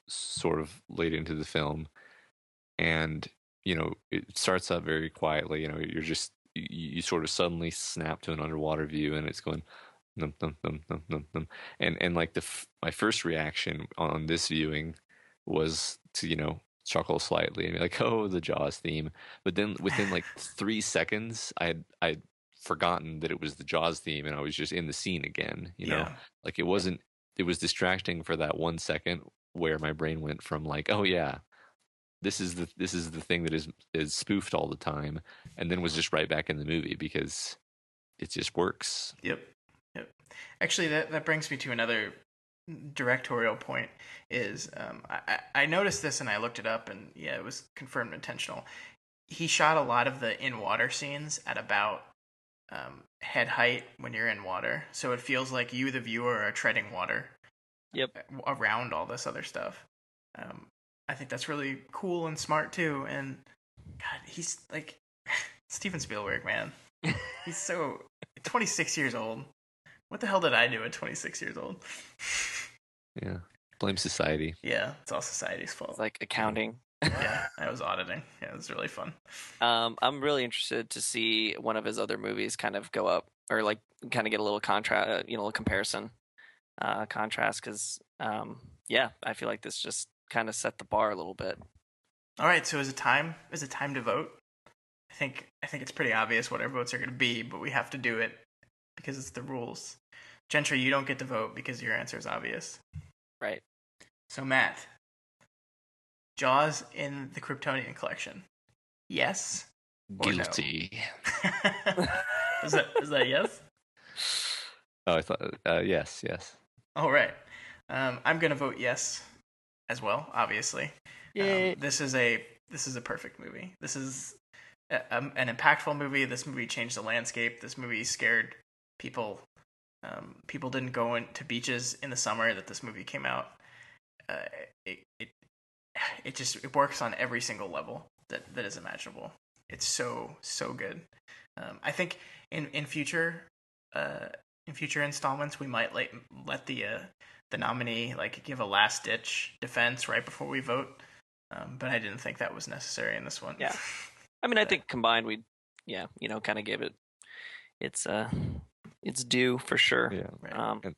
sort of late into the film, and you know, it starts out very quietly. You know, you're just you sort of suddenly snap to an underwater view, and it's going dum, dum, dum, dum, dum, dum. And like my first reaction on this viewing was to, you know, chuckle slightly and be like, oh, the Jaws theme. But then within like 3 seconds, I'd forgotten that it was the Jaws theme, and I was just in the scene again. You know, like it was distracting for that 1 second where my brain went from like, oh yeah, this is the thing that is spoofed all the time, and then was just right back in the movie because it just works. Yep. Actually, that brings me to another directorial point. Is I noticed this and I looked it up, and yeah, it was confirmed intentional. He shot a lot of the in water scenes at about head height when you're in water, so it feels like you, the viewer, are treading water. Yep. Around all this other stuff. I think that's really cool and smart too. And God, he's like Steven Spielberg, man. He's so 26 years old. What the hell did I do at 26 years old? Yeah. Blame society. Yeah, it's all society's fault. It's like accounting. Yeah, I was auditing. Yeah, it was really fun. I'm really interested to see one of his other movies kind of go up, or like kind of get a little contrast, little comparison, contrast, because I feel like this just kind of set the bar a little bit. All right, so is it time to vote? I think it's pretty obvious what our votes are going to be, but we have to do it because it's the rules. Gentry, you don't get to vote because your answer is obvious. Right. So Matt, Jaws in the Kryptonian Collection. Yes or Guilty. No? Is that yes? Oh, I thought yes, yes. All right. I'm gonna vote yes as well. Obviously, Yay. this is a perfect movie. This is an impactful movie. This movie changed the landscape. This movie scared people. People didn't go into beaches in the summer that this movie came out. Uh, it, it it works on every single level that is imaginable. It's so good. I think in future installments we might let the nominee like give a last ditch defense right before we vote. But I didn't think that was necessary in this one. Yeah. I mean, I think combined we kind of gave it its due for sure. Yeah. Right.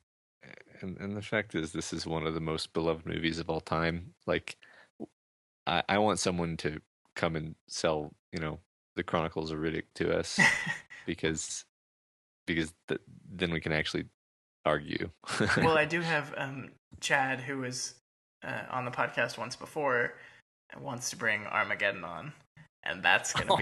And the fact is, this is one of the most beloved movies of all time. Like, I want someone to come and sell, the Chronicles of Riddick to us because then we can actually argue. Well, I do have Chad, who was on the podcast once before, wants to bring Armageddon on, and that's gonna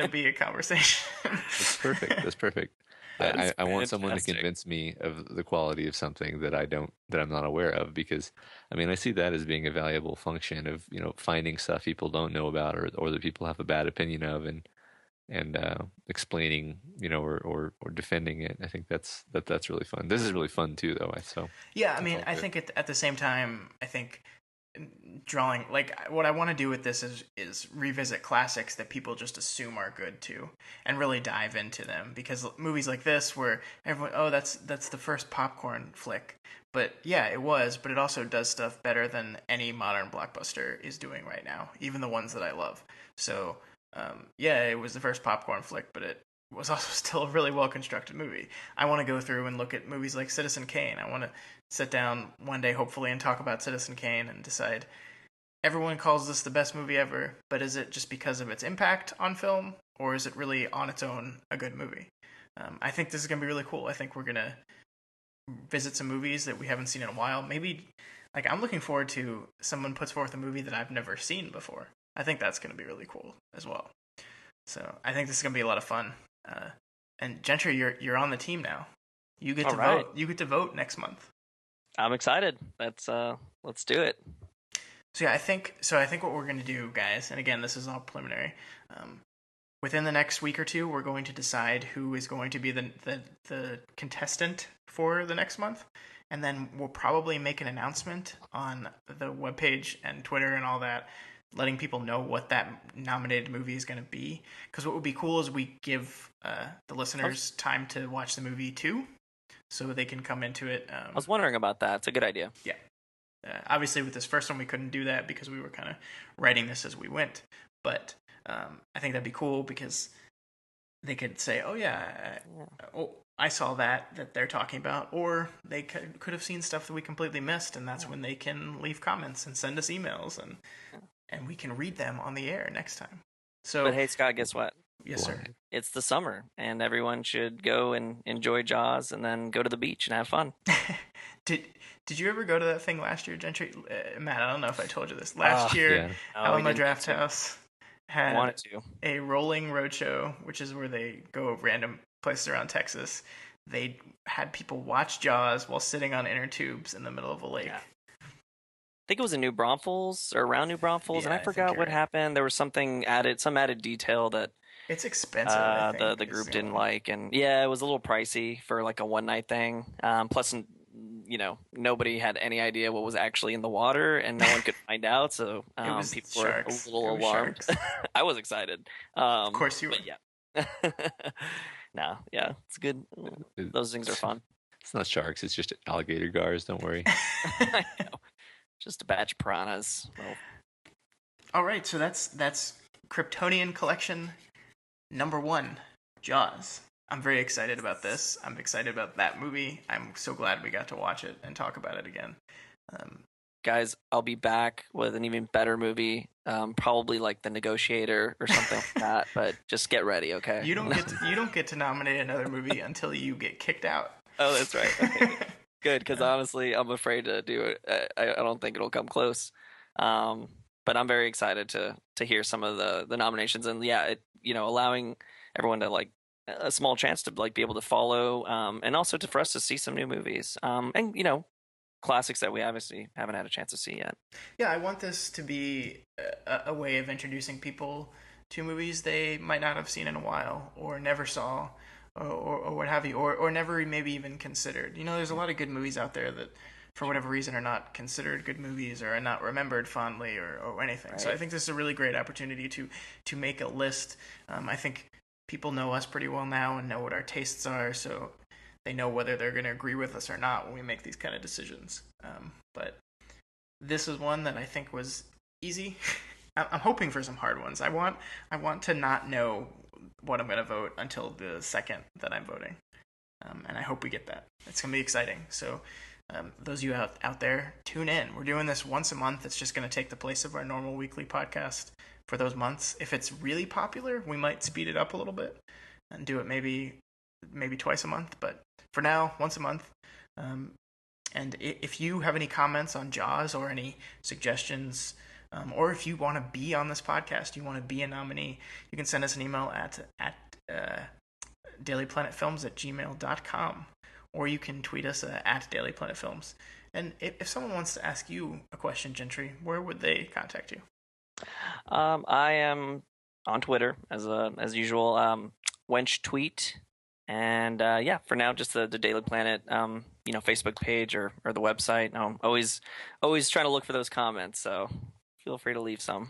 be a conversation. That's perfect. That's perfect. I want someone to convince me of the quality of something that I'm not aware of, because I mean I see that as being a valuable function of finding stuff people don't know about or that people have a bad opinion of and explaining or defending it. I think that's really fun. This is really fun too, though. Yeah, I mean I think at the same time I think drawing like what I want to do with this is revisit classics that people just assume are good too and really dive into them, because movies like this where everyone that's the first popcorn flick, but yeah it was, but it also does stuff better than any modern blockbuster is doing right now, even the ones that I love. So yeah, it was the first popcorn flick, but it was also still a really well constructed movie. I want to go through and look at movies like Citizen Kane. I want to sit down one day, hopefully, and talk about Citizen Kane and decide. Everyone calls this the best movie ever, but is it just because of its impact on film, or is it really on its own a good movie? I think this is going to be really cool. I think we're going to visit some movies that we haven't seen in a while. Maybe, like, I'm looking forward to someone puts forth a movie that I've never seen before. I think that's going to be really cool as well. So I think this is going to be a lot of fun. And Gentry, you're on the team now. You get to vote. You get to vote next month. I'm excited. Let's do it. So yeah, I think what we're going to do, guys, and again, this is all preliminary. Within the next week or two, we're going to decide who is going to be the contestant for the next month, and then we'll probably make an announcement on the webpage and Twitter and all that, letting people know what that nominated movie is going to be. Because what would be cool is we give the listeners time to watch the movie too, so they can come into it. I was wondering about that. It's a good idea. Yeah. Obviously, with this first one, we couldn't do that because we were kind of writing this as we went. But I think that'd be cool because they could say, "Oh yeah, I saw that they're talking about," or they could have seen stuff that we completely missed, and that's when they can leave comments and send us emails, and we can read them on the air next time. So, but hey, Scott, guess what? Yes, sir. It's the summer, and everyone should go and enjoy Jaws, and then go to the beach and have fun. Did you ever go to that thing last year, Gentry? Matt, I don't know if I told you this. Last year, Alamo Draft House had a rolling roadshow, which is where they go random places around Texas. They had people watch Jaws while sitting on inner tubes in the middle of a lake. Yeah. I think it was in New Braunfels or around New Braunfels, and I forgot what happened. There was some added detail that it's expensive. The group didn't like, and yeah, it was a little pricey for like a one night thing. Plus, nobody had any idea what was actually in the water, and no one could find out. So people were a little alarmed. I was excited. Of course you were. But yeah. No, yeah, it's good. Those things are fun. It's not sharks. It's just alligator gars. Don't worry. I know. Just a batch of piranhas. Well. All right, so that's Kryptonian Collection #1, Jaws. I'm very excited about this. I'm excited about that movie. I'm so glad we got to watch it and talk about it again. Guys, I'll be back with an even better movie, probably like The Negotiator or something like that. But just get ready, okay? You don't get to nominate another movie until you get kicked out. Oh, that's right. Okay. Good, because honestly, I'm afraid to do it. I don't think it'll come close. But I'm very excited to hear some of the nominations, and yeah, allowing everyone to like a small chance to like be able to follow, and also for us to see some new movies, and classics that we obviously haven't had a chance to see yet. Yeah, I want this to be a way of introducing people to movies they might not have seen in a while, or never saw, or what have you, or never maybe even considered. There's a lot of good movies out there that, for whatever reason, are not considered good movies or are not remembered fondly or anything. Right. So I think this is a really great opportunity to make a list. I think people know us pretty well now and know what our tastes are, so they know whether they're going to agree with us or not when we make these kind of decisions. But this is one that I think was easy. I'm hoping for some hard ones. I want to not know what I'm going to vote until the second that I'm voting, and I hope we get that. It's going to be exciting. So those of you out there, tune in. We're doing this once a month. It's just going to take the place of our normal weekly podcast for those months. If it's really popular, we might speed it up a little bit and do it maybe twice a month. But for now, once a month. And if you have any comments on Jaws or any suggestions, or if you want to be on this podcast, you want to be a nominee, you can send us an email at dailyplanetfilms@gmail.com, or you can tweet us at dailyplanetfilms. And if someone wants to ask you a question, Gentry, where would they contact you? I am on Twitter as usual, Wench Tweet, and for now, just the Daily Planet, Facebook page or the website. I'm always trying to look for those comments, so feel free to leave some.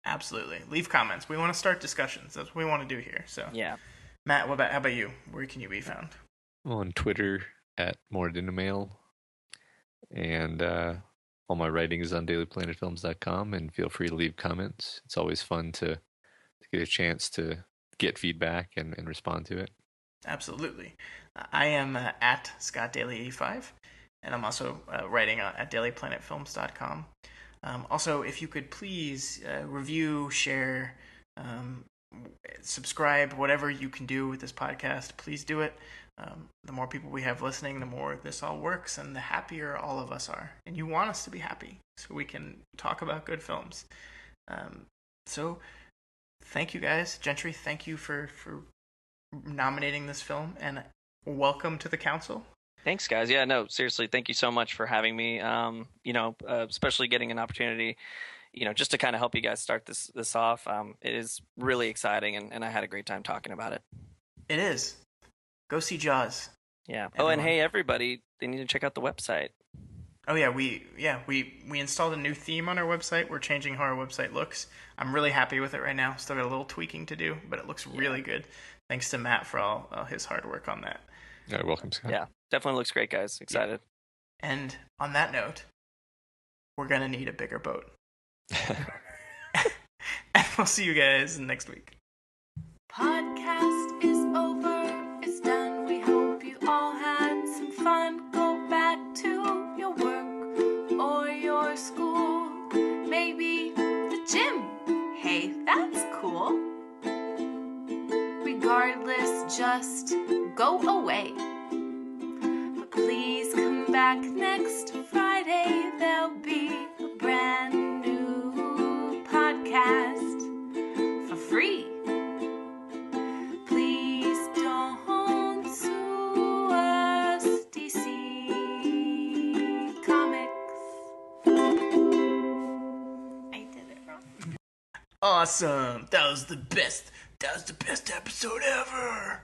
Absolutely, leave comments. We want to start discussions. That's what we want to do here. So yeah, Matt, how about you? Where can you be found? On Twitter at moredinamail, and all my writing is on dailyplanetfilms.com, and feel free to leave comments. It's always fun to get a chance to get feedback and respond to it. Absolutely. I am at ScottDaly85, and I'm also writing at dailyplanetfilms.com. Also, if you could please review, share, subscribe, whatever you can do with this podcast, please do it. The more people we have listening, the more this all works, and the happier all of us are. And you want us to be happy, so we can talk about good films. So, thank you guys. Gentry, thank you for nominating this film, and welcome to the council. Thanks, guys. Yeah, no, seriously, thank you so much for having me. Especially getting an opportunity, just to kind of help you guys start this off. It is really exciting, and I had a great time talking about it. It is. Go see Jaws. Yeah. Everyone. Oh, and hey, everybody, they need to check out the website. Oh yeah, we installed a new theme on our website. We're changing how our website looks. I'm really happy with it right now. Still got a little tweaking to do, but it looks really good. Thanks to Matt for all his hard work on that. You're welcome, Scott. Yeah, definitely looks great, guys. Excited. Yeah. And on that note, we're gonna need a bigger boat. And we'll see you guys next week. Podcast is over. It's done. We hope you all had some fun. Go back to your work or your school. Maybe the gym. Hey, that's cool. Regardless, just go away. But please come back next Friday. There'll be a brand new podcast for free. Please don't sue us, DC Comics. I did it wrong. Awesome. That was the best episode ever.